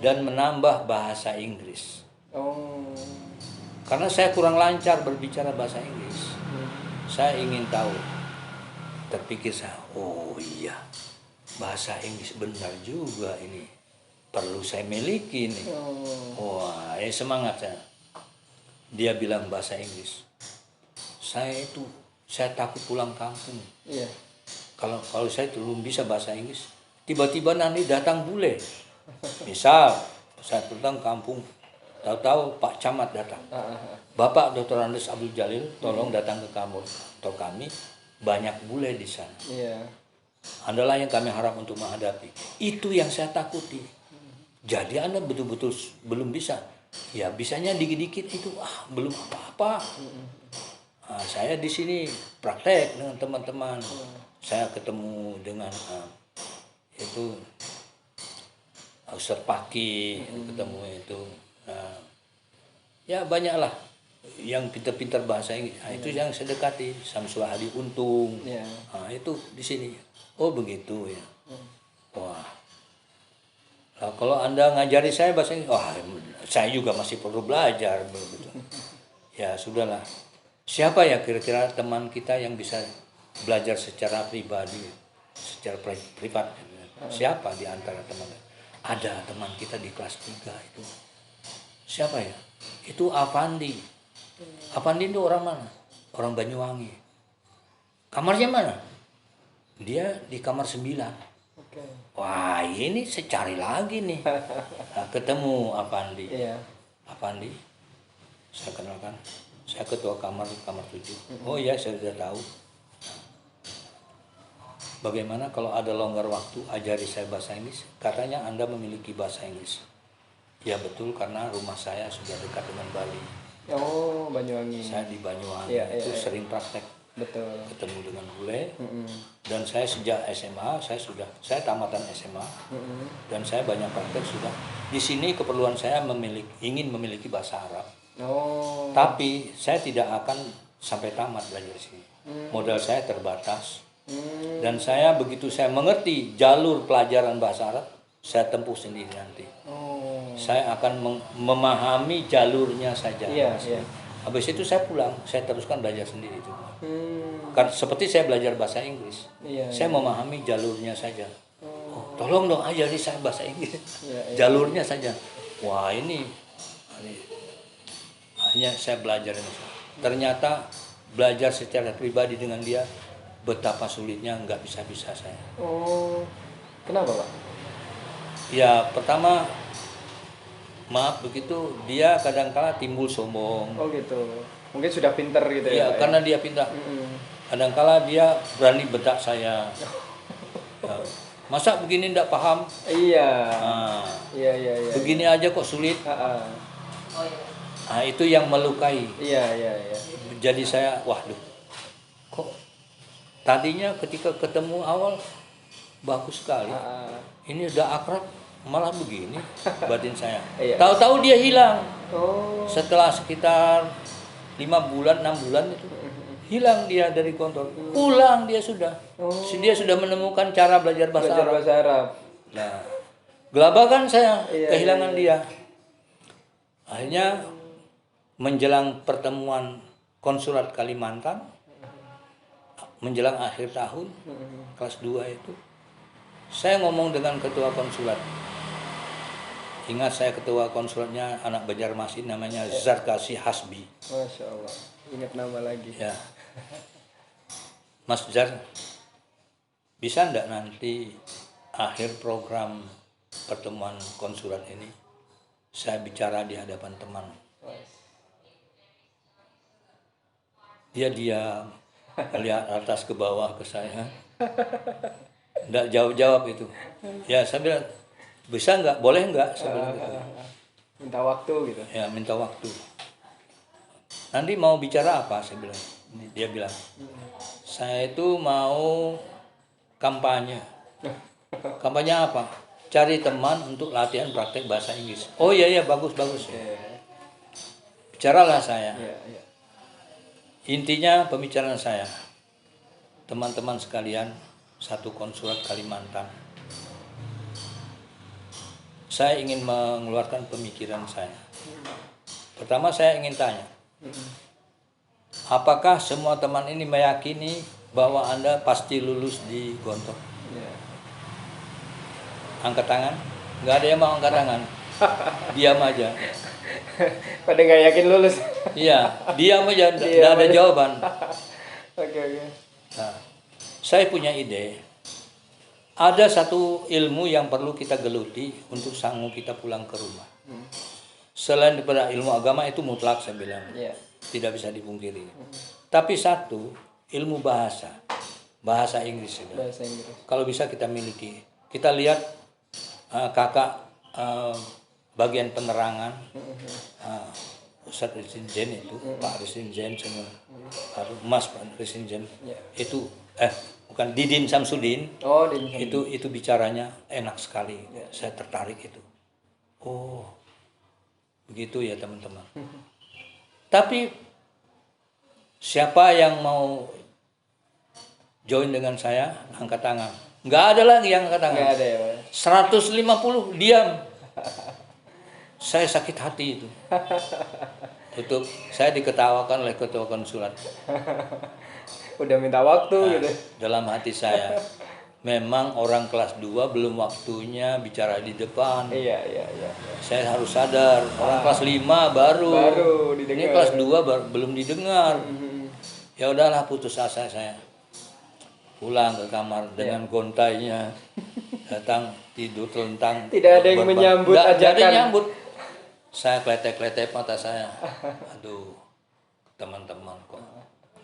dan menambah bahasa Inggris. Oh. Karena saya kurang lancar berbicara bahasa Inggris. Saya ingin tahu. Terpikir saya, oh iya, bahasa Inggris benar juga ini. Perlu saya miliki nih. Oh. Wah, semangat saya. Dia bilang bahasa Inggris. Saya takut pulang kampung. Iya. Kalau saya belum bisa bahasa Inggris, tiba-tiba nanti datang bule. Misal saya pulang kampung, tahu-tahu Pak Camat datang. Bapak Dr. Andes Abdul Jalil, tolong datang ke kamu atau kami, banyak bule di sana. Iya. Adalah yang kami harap untuk menghadapi. Itu yang saya takuti. Jadi Anda betul-betul belum bisa. Ya bisanya dikit-dikit itu belum apa-apa. Saya di sini praktek dengan teman-teman. Saya ketemu dengan itu Ustaz Paki, ketemu itu. Ya banyaklah yang pintar-pintar bahasa Inggris. Itu yang saya dekati. Samsul Hadi Untung. Iya. Itu di sini. Oh begitu ya. Wah. Nah, kalau Anda ngajari saya bahasa Inggris, saya juga masih perlu belajar begitu. Ya sudahlah. Siapa ya kira-kira teman kita yang bisa belajar secara pribadi, secara privat? Siapa di antara teman? Ada teman kita di kelas 3 itu. Siapa ya? Itu Avandi. Avandi itu orang mana? Orang Banyuwangi. Kamarnya mana? Dia di kamar 9. Oke. Wah ini saya cari lagi nih. Nah, ketemu Avandi. Iya. Avandi, saya kenalkan. Saya ketua kamar 7. Oh iya saya sudah tahu. Bagaimana kalau ada longgar waktu ajari saya bahasa Inggris? Katanya Anda memiliki bahasa Inggris. Ya betul karena rumah saya sudah dekat dengan Bali. Oh, Banyuwangi. Saya di Banyuwangi Iya. sering praktek. Betul. Ketemu dengan bule. Dan saya sejak SMA saya tamatan SMA. Dan saya banyak praktek sudah. Di sini keperluan saya ingin memiliki bahasa Arab. Oh. Tapi saya tidak akan sampai tamat belajar di sini. Modal saya terbatas. Dan saya begitu saya mengerti jalur pelajaran bahasa Arab, saya tempuh sendiri nanti. Oh. Saya akan memahami jalurnya saja. Iya. Habis itu saya pulang, saya teruskan belajar sendiri itu. Kan seperti saya belajar bahasa Inggris. Iya. Saya memahami jalurnya saja. Tolong dong ajari saya bahasa Inggris. Iya. Jalurnya saja. Wah ini hanya saya belajar ini. Ternyata belajar secara pribadi dengan dia betapa sulitnya, nggak bisa-bisa saya. Oh. Kenapa, Pak? Ya pertama maaf begitu dia kadang-kala timbul sombong. Oh gitu. Mungkin sudah pinter gitu ya. Iya, Pak, karena dia pintar. Kadang-kala dia berani bedak saya. Ya, masa begini tidak paham? Iya. Nah, Iya. begini aja kok sulit. Nah, itu yang melukai. Iya. Jadi saya, waduh, kok tadinya ketika ketemu awal bagus sekali. Ini udah akrab, malah begini batin saya. Iya. Tahu-tahu dia hilang. Oh. Setelah sekitar 5 bulan, 6 bulan itu hilang dia dari Gontor. Pulang dia sudah. Dia sudah menemukan cara belajar bahasa Belajar Arab. bahasa Arab. Nah, gelabakan saya Iya, kehilangan dia. Akhirnya menjelang pertemuan konsulat Kalimantan, menjelang akhir tahun kelas 2 itu, saya ngomong dengan ketua konsulat. Ingat, saya ketua konsulatnya anak Banjarmasin, namanya Zarkasi Hasbi. Masya Allah. Ingat nama lagi. Ya, Mas Zar, bisa enggak nanti akhir program pertemuan konsulat ini saya bicara di hadapan teman? Dia diam, lihat atas ke bawah ke saya, enggak jawab itu. Ya, saya bilang, bisa enggak, boleh enggak, saya bilang gitu. Minta waktu gitu. Ya, minta waktu. Nanti mau bicara apa, saya bilang. Dia bilang, saya itu mau kampanye. Kampanye apa? Cari teman untuk latihan praktek bahasa Inggris. Oh iya, bagus. Bicaralah saya. Iya. Intinya pembicaraan saya, teman-teman sekalian, satu konsulat Kalimantan, saya ingin mengeluarkan pemikiran saya. Pertama, saya ingin tanya, apakah semua teman ini meyakini bahwa Anda pasti lulus di Gontor? Iya. Angkat tangan. Nggak ada yang mau angkat tangan. Diam aja. Pada nggak yakin lulus. Iya, diam aja, Diam nggak ada aja. jawaban. Oke. Nah, saya punya ide. Ada satu ilmu yang perlu kita geluti untuk sanggup kita pulang ke rumah. Selain daripada ilmu agama itu mutlak, saya bilang. Iya. Tidak bisa dipungkiri. Tapi satu, ilmu bahasa Inggris itu. Bahasa Inggris. Kalau bisa kita miliki. Kita lihat kakak bagian penerangan, Ustadz Rizin Zain itu, Pak Rizin Zain sama Mas Pak Rizin Zain Ya. itu bukan Didin Samsudin. Oh, di Itu bicaranya enak sekali. Saya tertarik itu. Oh, begitu ya teman-teman. Tapi siapa yang mau join dengan saya, angkat tangan. Nggak ada lagi yang angkat tangan. nggak ada ya, Pak? 150 diam. Saya sakit hati itu. Untuk saya diketawakan oleh ketua konsulat. Udah minta waktu gitu. Dalam hati saya, memang orang kelas 2 belum waktunya bicara di depan. Iya. Saya harus sadar, orang kelas 5 baru didengar. ini kelas 2 belum didengar. Ya udahlah, putus asa saya. Pulang ke kamar dengan gontainya, datang tidur telentang. Tidak ada yang menyambut Nggak ada yang ajakan. nyambut. Saya kletek-kletek mata saya. Aduh, teman-teman kok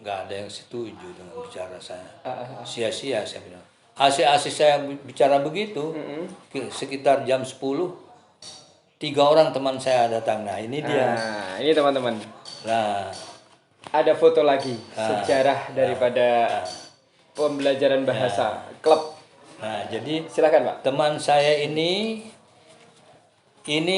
nggak ada yang setuju dengan bicara saya. Sia-sia saya bilang. Asik-asik saya bicara begitu, sekitar jam 10, 3 orang teman saya datang. Nah, ini dia. Nah, ini teman-teman. Nah, Ada foto lagi sejarah daripada pembelajaran bahasa klub. nah, jadi Silakan, Pak. teman saya ini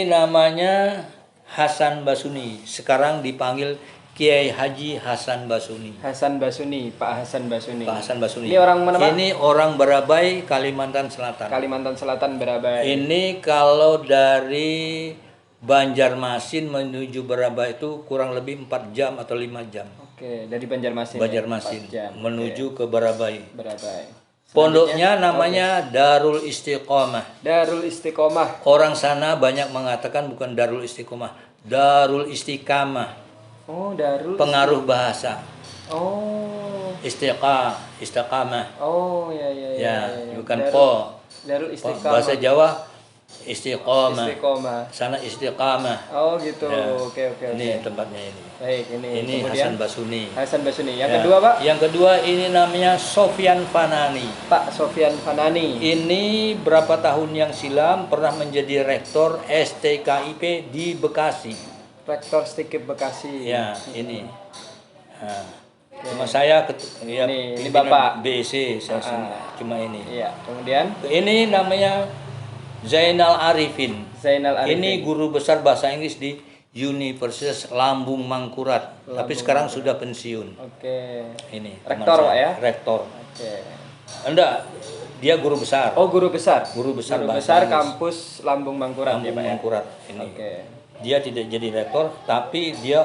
namanya Hasan Basuni. Sekarang dipanggil Kiai Haji Hasan Basuni. Hasan Basuni, Pak Hasan Basuni. Pak Hasan Basuni. Ini orang mana, Pak? Ini orang Barabai, Kalimantan Selatan. Kalimantan Selatan, Barabai. Ini kalau dari Banjarmasin menuju Barabai itu kurang lebih 4 jam atau 5 jam. Oke, dari Banjarmasin. Banjarmasin 4 jam. menuju ke Barabai. Barabai. Pondoknya namanya Darul Istiqomah. Darul Istiqomah. Orang sana banyak mengatakan bukan Darul Istiqomah, Darul Istiqamah. Oh, Darul. Pengaruh bahasa. Oh. Istiqamah. Oh, ya. Ya, bukan Darul- po. Darul Istiqamah. Bahasa Jawa Istiqomah. Istiqomah. Sana Istiqamah. Oh, gitu. Ya. Oke. Ini tempatnya ini. Baik, Ini kemudian Hasan Basuni. Hasan Basuni. Yang Ya. kedua, Pak? Yang kedua ini namanya Sofyan Fanani. Pak Sofyan Fanani. Ini berapa tahun yang silam pernah menjadi rektor STKIP di Bekasi. Rektor Stikip Bekasi. Ya, ini. Nah, cuma saya ya, Ini pimpinan Bapak. BEC, saya cuma ini. Iya, kemudian Ini namanya Zainal Arifin. Zainal Arifin. Ini guru besar bahasa Inggris di Universitas Lambung Mangkurat, tapi sekarang sudah pensiun. Oke. Ini Rektor, Pak ya? Rektor. Oke. Enggak, dia guru besar. Oh, guru besar. Guru besar Guru bahasa besar Inggris. kampus Lambung Mangkurat ya, Lambung Pak ya? Mangkurat ini. Oke. Dia tidak jadi rektor, tapi dia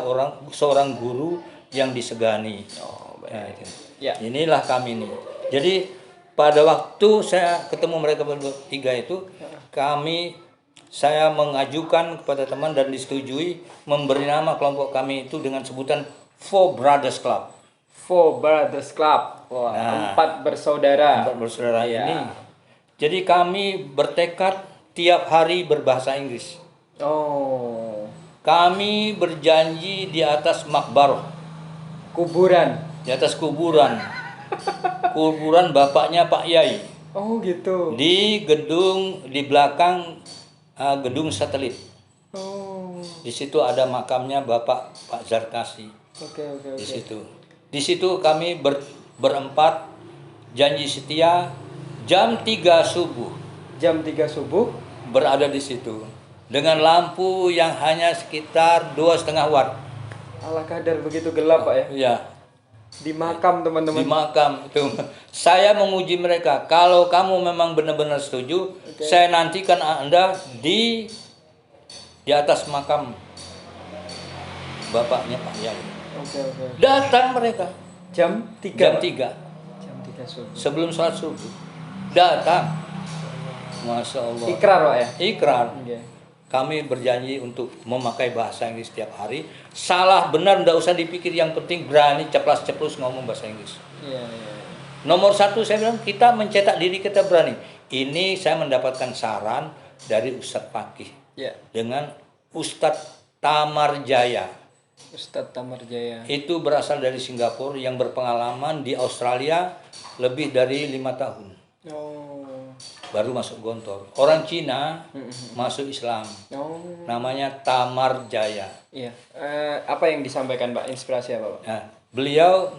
seorang guru yang disegani. Oh, baik. Nah, itu. Ya. Inilah kami nih. Jadi pada waktu saya ketemu mereka bertiga itu, saya mengajukan kepada teman dan disetujui memberi nama kelompok kami itu dengan sebutan Four Brothers Club. Four Brothers Club. Wah, Nah, 4 bersaudara. 4 bersaudara Iya. ini. Jadi kami bertekad tiap hari berbahasa Inggris. Oh, Kami berjanji di atas makbaroh, kuburan. di atas kuburan. Kuburan bapaknya Pak Yai. Oh, gitu. Di belakang gedung satelit. Oh, Di situ ada makamnya Bapak Pak Zarkasi. oke, oke, Di oke. situ. Di situ kami berempat janji setia jam 3 subuh Jam 3 subuh. berada di situ dengan lampu yang hanya sekitar 2,5 watt. Ala kadar begitu gelap, Pak ya. Ya, Di makam, di teman-teman. makam itu. Saya menguji mereka. Kalau kamu memang benar-benar setuju, saya nantikan Anda di atas makam bapaknya Pak Yai. Oke, oke. Datang mereka Jam 3. jam Pak? 3 Jam 3 subuh. sebelum sholat subuh. Datang. Masya Allah. Ikrar, Pak ya. Ikrar. Oke. Kami berjanji untuk memakai bahasa Inggris setiap hari. Salah benar tidak usah dipikir, yang penting berani ceplas-ceplus ngomong bahasa Inggris. Iya, iya. Nomor 1 saya bilang, kita mencetak diri kita berani. Ini saya mendapatkan saran dari Ustadz Pakih Ya, dengan Ustadz Tamar Jaya. Ustadz Tamar Jaya. Itu berasal dari Singapura yang berpengalaman di Australia lebih dari 5 tahun. Oh. Baru masuk Gontor. Orang Cina masuk Islam. Oh. Namanya Tamar Jaya. Iya. Apa yang disampaikan, Pak? Inspirasi apa, Pak? Nah, beliau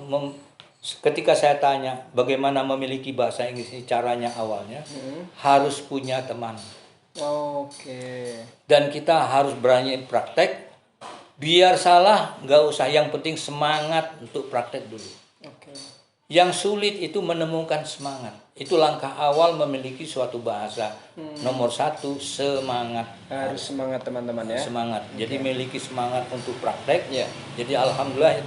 ketika saya tanya bagaimana memiliki bahasa Inggris ini caranya awalnya, harus punya teman. Oke. Dan kita harus berani praktek. Biar salah nggak usah, yang penting semangat untuk praktek dulu. Oke. Yang sulit itu menemukan semangat. Itu langkah awal memiliki suatu bahasa. Nomor 1, semangat. Harus semangat, teman-teman ya. Semangat. Jadi miliki semangat untuk praktek. Ya. Jadi alhamdulillah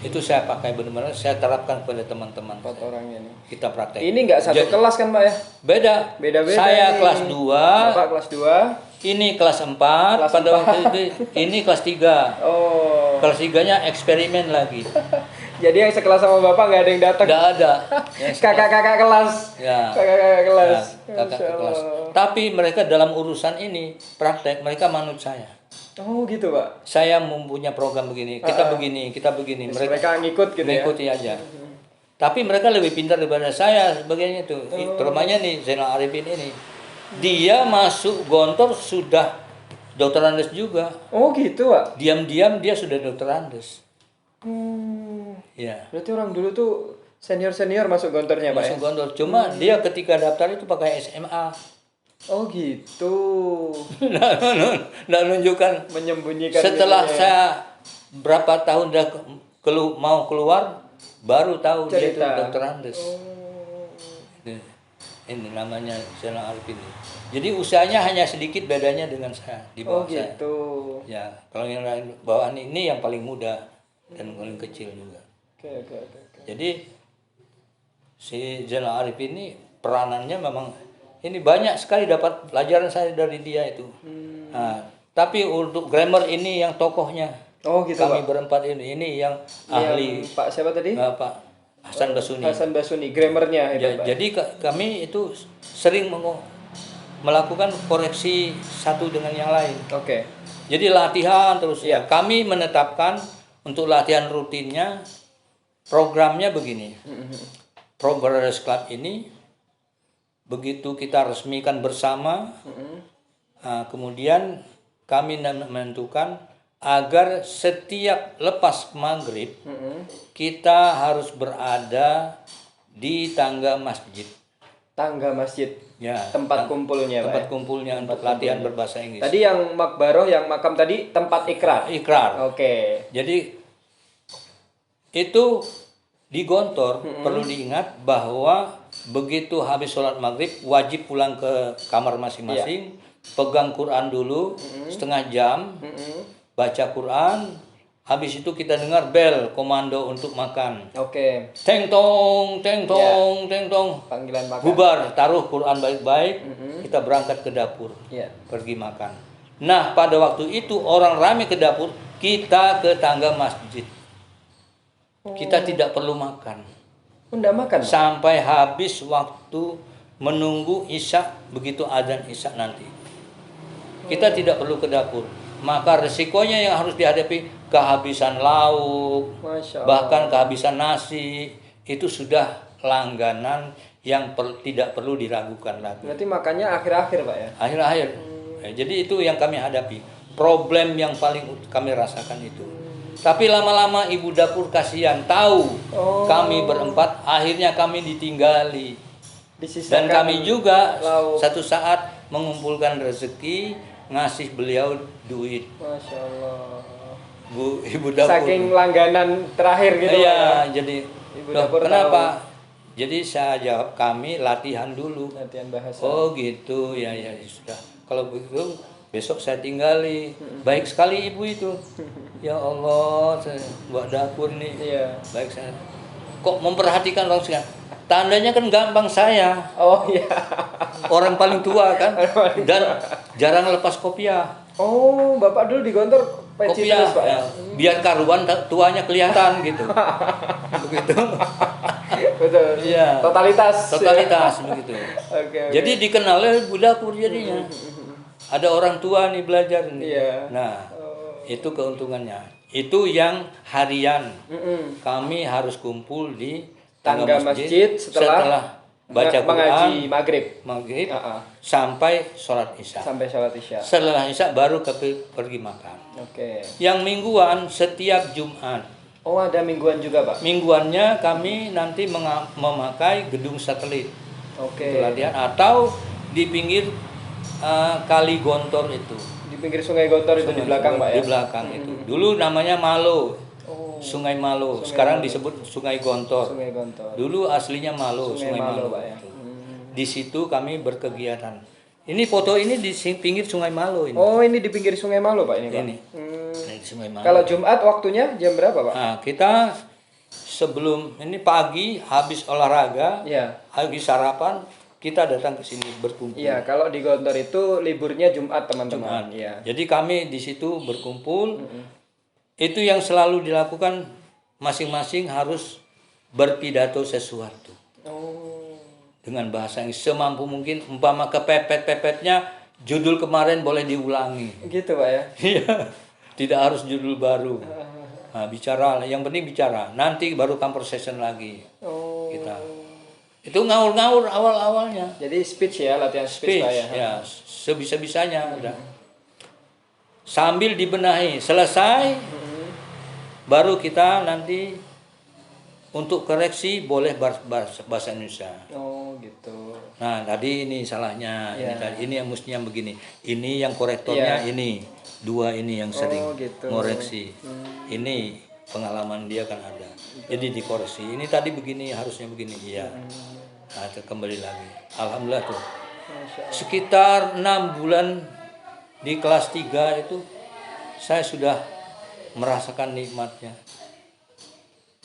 itu saya pakai benar-benar, saya terapkan kepada teman-teman. 4 orangnya nih. Kita praktek. Ini nggak satu Jadi, kelas kan, Pak ya? beda. Beda-beda Saya nih. kelas 2, Bapak kelas 2. ini kelas 4, Kelas pada 4. waktu itu ini kelas 3. Oh. Kelas 3-nya eksperimen lagi. Jadi yang sekelas sama Bapak nggak ada yang datang. Tidak ada. Yang Kakak-kakak kelas. Ya. Kakak-kakak kelas. Ya, kakak Masya kelas. Allah. Tapi mereka dalam urusan ini praktek, mereka manut saya. Oh, gitu, Pak. Saya mempunyai program begini, kita begini, kita begini. Mereka ngikut gitu ya. mengikuti aja. Tapi mereka lebih pintar daripada saya sebagainya itu. Terutamanya nih Zainal Arifin ini. Dia masuk Gontor sudah dokter Andes juga. Oh, gitu, Pak. Diam-diam dia sudah dokter Andes. Ya. Berarti orang dulu tuh senior-senior masuk gontornya, Pak ya? Masuk Gontor. Cuma dia ketika daftar itu pakai SMA. Oh, gitu. Nggak nunjukkan. Menyembunyikan Setelah ininya. saya berapa tahun dah mau keluar, baru tahu dia itu Cerita. dokter Andes. Oh. Ini namanya Zainal Arifin. Jadi usianya hanya sedikit bedanya dengan saya di Oh, bawah saya. gitu. Ya, kalau yang lain bawaan ini yang paling muda dan paling kecil juga. Oke, oke, oke. Oke. Jadi si Zainal Arifin ini peranannya memang ini banyak sekali dapat pelajaran saya dari dia itu. Nah, tapi untuk grammar ini yang tokohnya. Oh, gitu, Kami Pak. berempat ini yang ahli Yang Pak siapa tadi? Pak Hasan Basuni. Hasan Basuni, grammarnya itu, Pak. Jadi kami itu sering melakukan koreksi satu dengan yang lain. Oke. Jadi latihan terus. Iya. Kami menetapkan untuk latihan rutinnya programnya begini. Pro Brothers Club ini begitu kita resmikan bersama, kemudian kami menentukan agar setiap lepas maghrib kita harus berada di tangga masjid. Tangga masjid. Ya, tempat kumpulnya, Pak. tempat Ya? kumpulnya untuk latihan berbahasa Inggris. Tadi yang makbaroh, yang makam tadi tempat ikrar. Ikrar. Oke. Jadi itu di Gontor perlu diingat bahwa begitu habis sholat maghrib wajib pulang ke kamar masing-masing, pegang Quran dulu setengah jam, baca Quran. Habis itu kita dengar bel komando untuk makan. Oke. Teng tong, teng tong, teng tong. Panggilan makan. Bubar, taruh Quran baik-baik, kita berangkat ke dapur, pergi makan. Nah, pada waktu itu orang ramai ke dapur, kita ke tangga masjid. Kita tidak perlu makan. Enggak makan, Pak? Sampai habis waktu menunggu isya, begitu azan isya nanti. Kita tidak perlu ke dapur. Maka resikonya yang harus dihadapi kehabisan lauk, Masya Allah. bahkan kehabisan nasi, itu sudah langganan yang tidak perlu diragukan lagi. Berarti makannya akhir-akhir, Pak ya? Akhir-akhir. Jadi itu yang kami hadapi. Problem yang paling kami rasakan itu. Tapi lama-lama ibu dapur kasihan, tahu kami berempat, akhirnya kami ditinggali. Dan kami juga satu saat mengumpulkan rezeki, ngasih beliau duit. Masya Allah. Ibu dapur. Saking langganan terakhir gitu, Pak Iya, ya? jadi Ibu dapur kenapa? Jadi saya jawab, kami latihan dulu. Latihan bahasa. Oh gitu, ya sudah. Kalau begitu besok saya tinggali. Baik sekali ibu itu. Ya Allah, saya buat dapur nih. Iya. Baik saya. Kok memperhatikan orang sekian? Tandanya kan gampang saya. Oh iya. Orang paling tua kan. Dan jarang lepas kopiah. Oh, Bapak dulu di Gontor peci Kopiah, terus, Pak ya? biar karuan tuanya kelihatan gitu. Begitu. Betul. Iya. Totalitas. Begitu. Oke. Jadi dikenal oleh budakur jadinya. Ada orang tua nih belajar nih. Iya. Nah, itu keuntungannya. Itu yang harian. Kami harus kumpul di Tangga masjid setelah baca mengaji Quran, maghrib. sampai sholat isya. Sampai sholat isya. Setelah isya baru pergi makan. Oke. Yang mingguan setiap Jumat. Oh, ada mingguan juga, Pak? Mingguannya kami nanti memakai gedung satelit. Oke. Untuk latihan atau di pinggir Kali Gontor itu. Di pinggir Sungai Gontor itu di belakang, Pak ya? Di belakang itu. Dulu namanya Malo. Sungai Malo. Sekarang disebut Sungai Gontor. Sungai Gontor. Dulu aslinya Malo, Sungai Malo, Pak ya? itu. Di situ kami berkegiatan. Ini foto ini di pinggir Sungai Malo ini. Oh, ini di pinggir Sungai Malo, Pak, ini, Pak? Ini. Ini di Sungai Malo. Kalau Jumat waktunya jam berapa, Pak? Nah, kita sebelum ini pagi habis olahraga, habis sarapan, kita datang ke sini berkumpul. Iya, kalau di Gontor itu liburnya Jumat, teman-teman. Iya. Jadi kami di situ berkumpul. Itu yang selalu dilakukan, masing-masing harus berpidato sesuatu. Dengan bahasa yang semampu mungkin, umpama kepepet-pepetnya judul kemarin boleh diulangi. Gitu, Pak ya? Iya. Tidak harus judul baru. Nah, bicara, yang penting bicara. Nanti baru conversation lagi. Kita. Itu ngawur-ngawur awal-awalnya. Jadi speech ya, latihan speech, Pak ya? Ya, sebisa-bisanya udah. Sambil dibenahi, selesai, baru kita nanti untuk koreksi boleh bahasa Indonesia. Oh gitu. Nah tadi ini salahnya, ini yang mestinya begini. Ini yang korektornya ini, dua ini yang sering ngoreksi. Ini pengalaman dia kan ada. Jadi dikoreksi. Ini tadi begini, harusnya begini. Iya. Nah kembali lagi. Alhamdulillah tuh. Sekitar 6 bulan di kelas 3 itu saya sudah merasakan nikmatnya.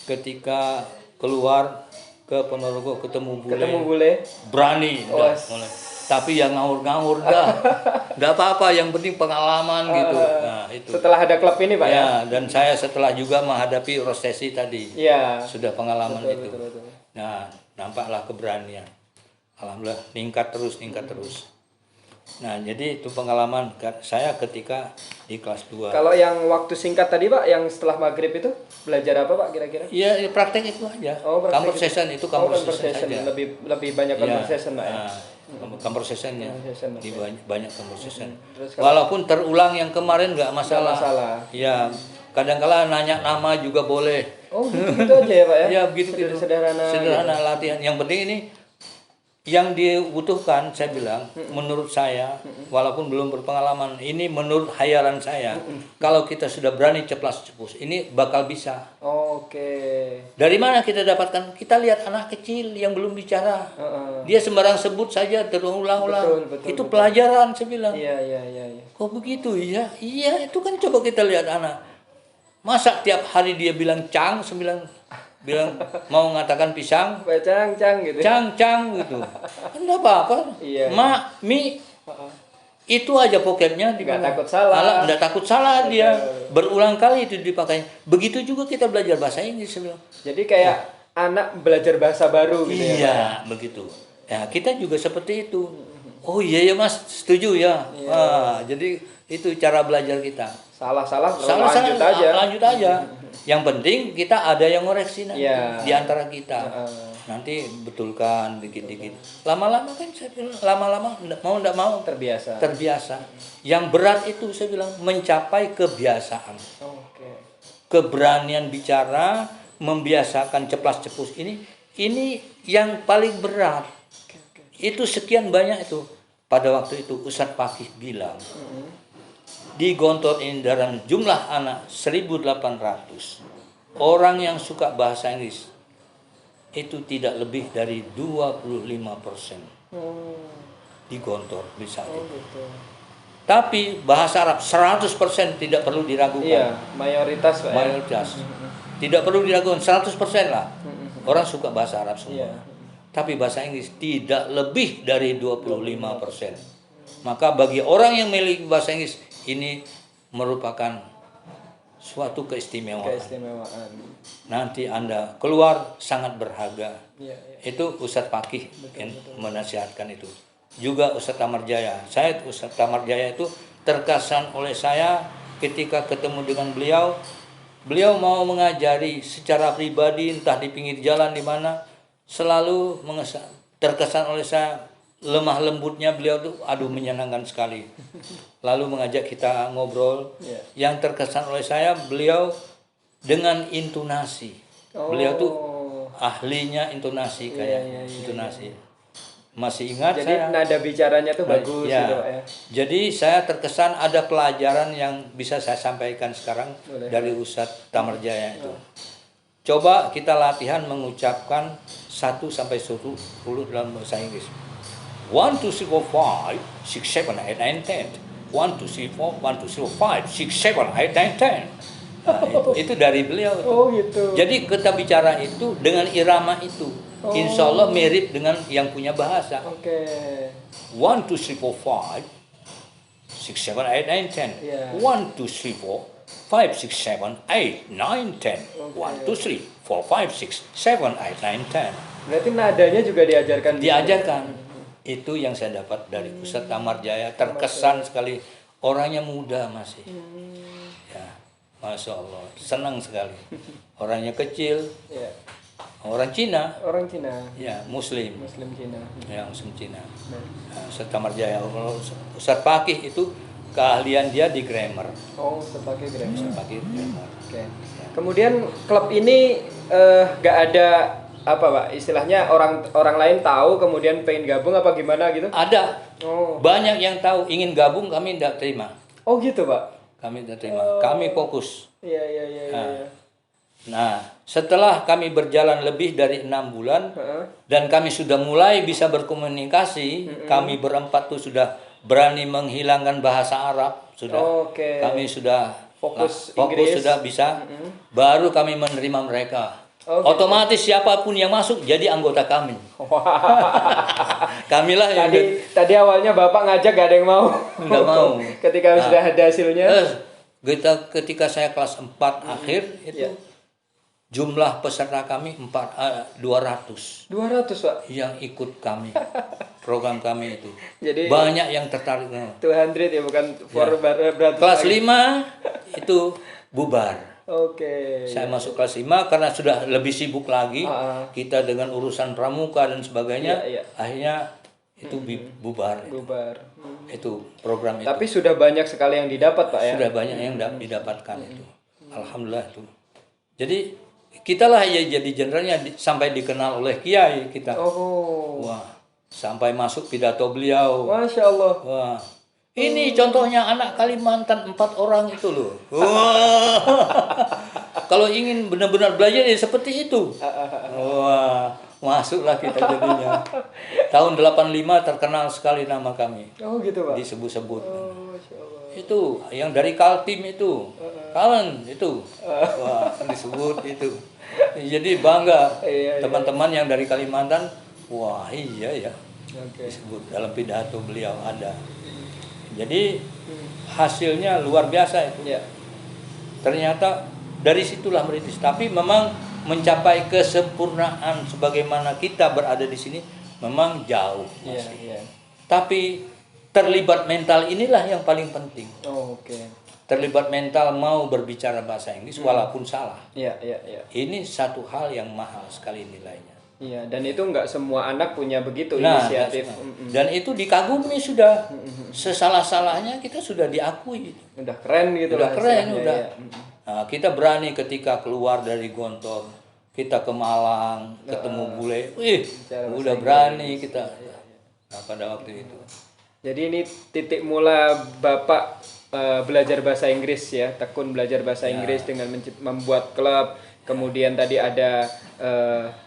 Ketika keluar ke Ponorogo ketemu bule, berani mulai. Tapi yang ngawur-ngawur dah. Enggak apa-apa, yang penting pengalaman gitu. Nah, itu. Setelah ada klub ini, Pak ya? Dan saya setelah juga menghadapi rostesi tadi. Iya. Sudah pengalaman itu. Betul. Nah, nampaklah keberanian. Alhamdulillah meningkat terus. Nah, jadi itu pengalaman saya ketika di kelas 2. Kalau yang waktu singkat tadi, Pak, yang setelah maghrib itu belajar apa, Pak, kira-kira? Iya, praktek itu aja. Conversation itu conversation saja. Lebih banyak conversation, Pak ya. Conversationnya di banyak conversation. Walaupun terulang yang kemarin nggak masalah. Iya, kadang-kala nanya nama juga boleh. Oh, gitu aja ya, Pak ya? Iya, begitu. Sederhana Sederhana latihan. Yang penting ini yang dibutuhkan, saya bilang, menurut saya, walaupun belum berpengalaman, ini menurut hayalan saya, kalau kita sudah berani ceplas-cepus, ini bakal bisa. Oke. Dari mana kita dapatkan? Kita lihat anak kecil yang belum bicara, dia sembarang sebut saja terulang-ulang. Betul, Itu betul. pelajaran, saya bilang. Iya, iya, iya, iya. Kok begitu? Iya, iya, itu kan coba kita lihat anak. Masa tiap hari dia bilang cang, bilang mau mengatakan pisang, Cang gitu. cang gitu. Enggak apa-apa. Iya. Mi, itu aja pokoknya Nggak takut salah. Enggak takut salah dia. Berulang kali itu dipakai. Begitu juga kita belajar bahasa Inggris, saya bilang. Jadi kayak anak belajar bahasa baru gitu ya, Pak? Iya, begitu. Ya, kita juga seperti itu. Oh iya ya Mas, setuju ya. Jadi itu cara belajar kita. Salah-salah Salah lanjut aja. lanjut aja. Yang penting kita ada yang ngoreksi nanti Iya. di antara kita. Nanti betulkan dikit-dikit. Lama-lama kan saya bilang, lama-lama enggak mau Terbiasa. terbiasa. Yang berat itu saya bilang mencapai kebiasaan. Oke. Keberanian bicara, membiasakan ceplas-cepus ini yang paling berat. Itu sekian banyak itu. Pada waktu itu Ustadz Fakih bilang, di Gontor ini dalam jumlah anak 1.800, orang yang suka bahasa Inggris itu tidak lebih dari 25% di Gontor bisa. Gitu. Tapi bahasa Arab 100% tidak perlu diragukan. Iya, mayoritas Pak. Ya? Mayoritas. Tidak perlu diragukan 100% lah. Orang suka bahasa Arab semua. Iya. Tapi bahasa Inggris tidak lebih dari 25%. Maka bagi orang yang memiliki bahasa Inggris, ini merupakan suatu keistimewaan. Keistimewaan. Nanti Anda keluar sangat berharga. Iya, iya. Itu Ustadz Fakih yang menasihatkan itu. Juga Ustadz Tamar Jaya. Saya Ustadz Tamar Jaya itu terkesan oleh saya ketika ketemu dengan beliau. Beliau mau mengajari secara pribadi, entah di pinggir jalan di mana, selalu terkesan oleh saya lemah lembutnya beliau tuh, aduh menyenangkan sekali. Lalu mengajak kita ngobrol. Yang terkesan oleh saya beliau dengan intonasi. Beliau tuh ahlinya intonasi kayak intonasi. Masih ingat Jadi saya. nada bicaranya tuh bagus Ya. gitu Pak ya. Jadi saya terkesan ada pelajaran yang bisa saya sampaikan sekarang dari Ustadz Tamar Jaya itu. Coba kita latihan mengucapkan 1 sampai 10 dalam bahasa Inggris. 1 2 3 4 5 6 7 8 9 10. 1 2 3 4 1 2 3 4 5 6 7 8 9 10. Nah, itu dari beliau. Oh gitu. Jadi kita bicara itu dengan irama itu. Insya Allah mirip dengan yang punya bahasa. Oke. 1 2 3 4 5 6 7 8 9 10. Yeah. 1 2 3 4 5 6 7 8 9 10. 1 2 3 4 5 6 7 8 9 10. Berarti nadanya juga diajarkan. Diajarkan. Itu yang saya dapat dari Ustadz Tamar Jaya. Terkesan sekali, orangnya muda masih. Ya, Masya Allah, senang sekali. Orangnya kecil. Iya. Orang Cina. Orang Cina. Ya, Muslim. Muslim Cina. Ya, Muslim Cina. Nah, Ustadz Tamar Jaya. Ustadz Fakih itu keahlian dia di grammar. Oh, sebagai grammar. Ustadz Fakih grammar. Oke. Kemudian klub ini nggak ada apa Pak? Istilahnya orang lain tahu kemudian pengen gabung apa gimana gitu? Ada. Oh. Banyak yang tahu ingin gabung, kami tidak terima. Oh gitu Pak. Kami tidak terima. Kami fokus. Iya iya iya. Iya. Nah, setelah kami berjalan lebih dari 6 bulan dan kami sudah mulai bisa berkomunikasi, kami berempat tuh sudah berani menghilangkan bahasa Arab, sudah. Oke. Kami sudah Fokus fokus Inggris. sudah bisa. Baru kami menerima mereka. Oh, gitu. Otomatis siapapun yang masuk jadi anggota kami. Kamilah yang Tadi awalnya Bapak ngajak gak ada yang mau. Nggak mau. Ketika sudah ada hasilnya. ketika saya kelas 4 akhir itu jumlah peserta kami 200 200 Pak. yang ikut kami program kami itu. Jadi Banyak yang tertarik. 200 ya bukan berat. Kelas 5 itu bubar. Oke. Saya masuk kelas 5 karena sudah lebih sibuk lagi. Kita dengan urusan pramuka dan sebagainya. Akhirnya itu bubar. Bubar. Itu program itu. Tapi sudah banyak sekali yang didapat Pak ya. Sudah banyak yang didapatkan itu. Alhamdulillah itu. Jadi kita lah ya jadi generalnya sampai dikenal oleh kiai kita. Oh. Wah, sampai masuk pidato beliau. Masya Allah. Wah, ini contohnya anak Kalimantan 4 orang itu loh. Wah. Kalau ingin benar-benar belajar ya seperti itu. Wah, masuklah kita jadinya. Tahun 85 terkenal sekali nama kami. Oh gitu Pak. Disebut-sebut. Oh, Masya Allah. Itu yang dari Kaltim itu. Kawan itu. Wah, disebut itu. Jadi bangga Iya, teman-teman yang dari Kalimantan. Wah, iya ya. Oke. Disebut dalam pidato beliau ada. Jadi hasilnya luar biasa itu. Ya. Ternyata dari situlah merintis. Tapi memang mencapai kesempurnaan sebagaimana kita berada di sini memang jauh Iya, masih. iya. Tapi terlibat mental inilah yang paling penting. Oh, oke. Terlibat mental mau berbicara bahasa Inggris walaupun salah. Iya, iya, iya. Ini satu hal yang mahal sekali nilainya. Iya, dan itu nggak semua anak punya begitu Nah, inisiatif. dan itu dikagumi sudah. Sesalah-salahnya kita sudah diakui. Udah keren gitu Udah lah keren istilahnya, udah. ya. Nah, kita berani ketika keluar dari Gontor, kita ke Malang, ketemu bule, Bicara bahasa udah berani kita. Nah, pada waktu itu. Jadi ini titik mula Bapak belajar bahasa Inggris ya, tekun belajar bahasa Inggris dengan membuat klub, kemudian tadi ada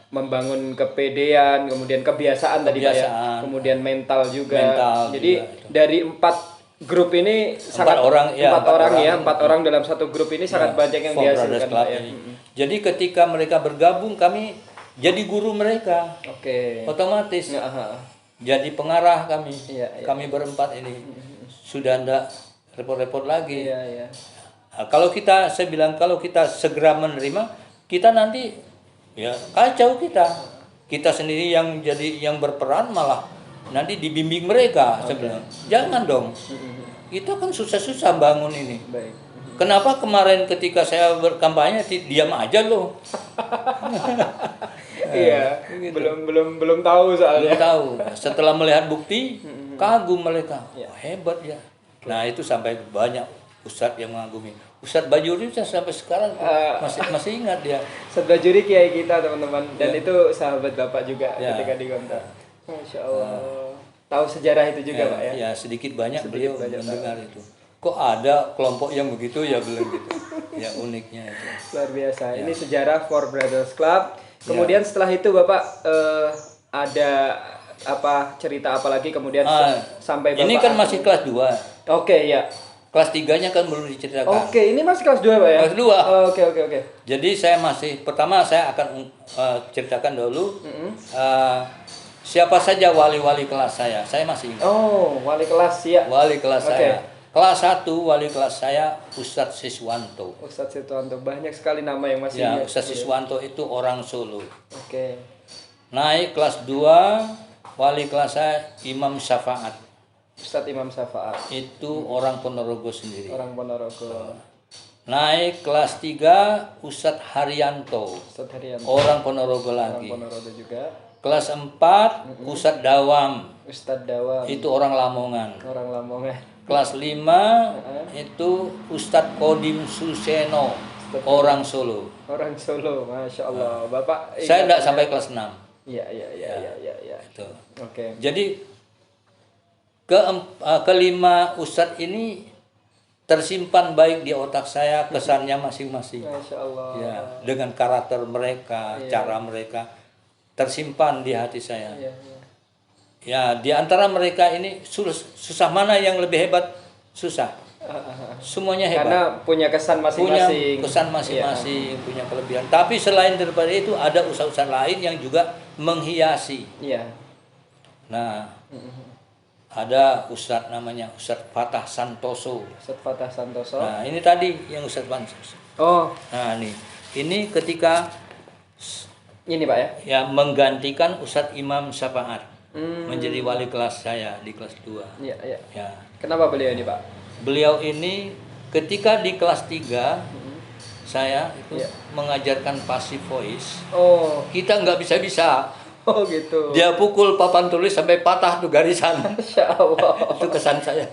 membangun kepedean, kemudian kebiasaan tadi Pak ya, Kebiasaan. kemudian mental juga. Mental Jadi juga itu. dari 4 grup ini sangat orang, ya, 4 empat orang orang. ya, 4 orang dalam satu grup ini sangat banyak yang Four Brothers dihasilkan Club Pak ya. ini. Jadi ketika mereka bergabung, kami jadi guru mereka, Oke. otomatis. Ya, aha. Jadi pengarah kami. Iya, iya. Kami berempat ini sudah tidak repot-repot lagi. Iya, iya. Nah, saya bilang kalau kita segera menerima, kita nanti ya kacau kita sendiri yang jadi yang berperan malah nanti dibimbing mereka. Saya bilang jangan dong, kita kan susah-susah bangun ini. Baik. Kenapa kemarin ketika saya berkampanye diam aja loh? Iya, gitu. belum tahu soalnya. Belum tahu. Setelah melihat bukti, kagum mereka. Wah, hebat ya. Nah, itu sampai banyak ustadz yang mengagumi. Ustadz Bajuri sampai sekarang masih ingat dia. Ustadz Bajuri kiai kita teman-teman, dan itu sahabat Bapak juga Ya. ketika di Gontor. Masya Allah. Tahu sejarah itu juga Pak ya? Ya, sedikit banyak beliau banyak mendengar itu. Kok ada kelompok yang begitu ya belum gitu. Ya uniknya itu. Luar biasa. Ini sejarah Four Brothers Club. Kemudian setelah itu Bapak ada apa cerita apa lagi kemudian sampai Bapak Ini kan masih kelas 2. Oke, ya. Kelas 3-nya kan belum diceritakan. Oke, ini masih kelas 2 Pak ya? Kelas 2. Oke. Jadi saya pertama saya akan ceritakan dulu siapa saja wali-wali kelas saya. Saya masih ingat. Oh, wali kelas ya. Wali kelas Oke. saya. Kelas 1 wali kelas saya Ustadz Siswanto. Ustadz Siswanto, banyak sekali nama yang masih Ya, ingat. Ustadz Siswanto itu orang Solo. Oke. Naik kelas 2 wali kelas saya Imam Syafaat. Ustadz Imam Syafaat, Itu orang Ponorogo sendiri. orang Ponorogo. Naik kelas 3 Ustadz Haryanto. Ustadz Haryanto, Orang Ponorogo orang lagi. Ponorogo juga. Kelas 4 Ustadz Dawam. Ustadz Dawam, Itu orang Lamongan. orang Lamongan. Kelas 5 itu Ustadz Kodim Suseno, orang Solo. Orang Solo, Masya Allah. Bapak Saya tidak sampai kelas 6. Iya. Itu. Oke. Jadi kelima Ustadz ini tersimpan baik di otak saya kesannya masing-masing. Masya Allah. Ya, dengan karakter mereka, cara mereka tersimpan di hati saya. Iya. Ya, di antara mereka ini susah mana yang lebih hebat? Susah. Semuanya hebat. Karena punya kesan Punya masing-masing. kesan masing-masing, punya kelebihan. Tapi selain daripada itu ada ustadz-ustadz lain yang juga menghiasi. Iya. Nah, ada ustadz namanya Ustadz Fatah Santoso. Ustadz Fatah Santoso. Nah, ini tadi yang Ustadz Santoso. Oh, Nah, ini ketika ini Pak ya. ya menggantikan Ustadz Imam Syafaat menjadi wali kelas saya di kelas 2. Iya. Ya. Kenapa beliau ini Pak? Beliau ini ketika di kelas 3 saya itu mengajarkan passive voice. Oh, Kita nggak bisa-bisa. oh gitu. Dia pukul papan tulis sampai patah tuh garisan. Masya Allah. Itu kesan saya.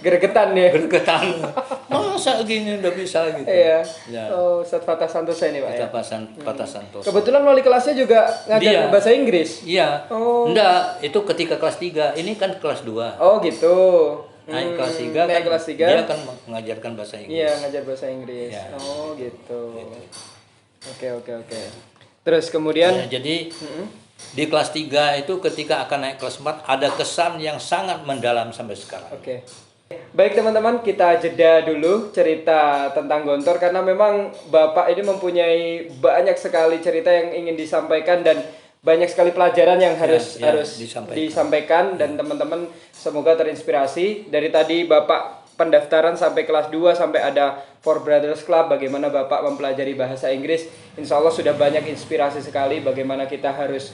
Gregetan ya. Gergetan. Masa gini udah bisa gitu. Iya. Ya. Oh, Ustadz Fatah Santosa ini Pak ya. Patah Santosa. Kebetulan wali kelasnya juga ngajar Dia. bahasa Inggris. Iya. Oh. Enggak, itu ketika kelas 3. Ini kan kelas 2. Oh gitu. Naik kelas 3 naik kan kelas 3. dia kan mengajarkan bahasa Inggris. Iya, ngajar bahasa Inggris. Ya. Oh gitu. Oke. Terus kemudian Ya, jadi di kelas 3 itu ketika akan naik kelas 4 ada kesan yang sangat mendalam sampai sekarang. Oke. Baik teman-teman, kita jeda dulu cerita tentang Gontor karena memang Bapak ini mempunyai banyak sekali cerita yang ingin disampaikan dan banyak sekali pelajaran yang harus disampaikan dan teman-teman semoga terinspirasi. Dari tadi Bapak pendaftaran sampai kelas 2 sampai ada Four Brothers Club, bagaimana Bapak mempelajari bahasa Inggris. Insya Allah sudah banyak inspirasi sekali bagaimana kita harus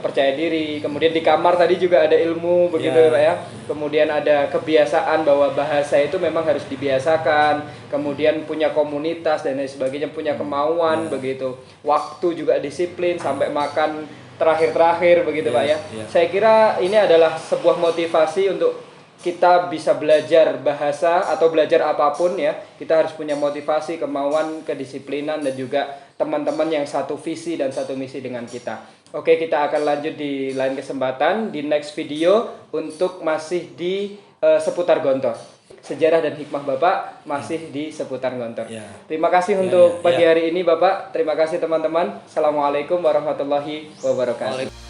percaya diri. Kemudian di kamar tadi juga ada ilmu begitu ya Pak ya. Kemudian ada kebiasaan bahwa bahasa itu memang harus dibiasakan. Kemudian punya komunitas dan lain sebagainya, punya kemauan begitu. Waktu juga disiplin sampai makan terakhir begitu Pak ya. Saya kira ini adalah sebuah motivasi untuk kita bisa belajar bahasa atau belajar apapun ya. Kita harus punya motivasi, kemauan, kedisiplinan dan juga teman-teman yang satu visi dan satu misi dengan kita. Oke, kita akan lanjut di lain kesempatan di next video untuk masih di seputar Gontor. Sejarah dan hikmah Bapak masih di seputar Gontor. Ya. Terima kasih untuk pagi hari ini Bapak. Terima kasih teman-teman. Assalamualaikum warahmatullahi wabarakatuh.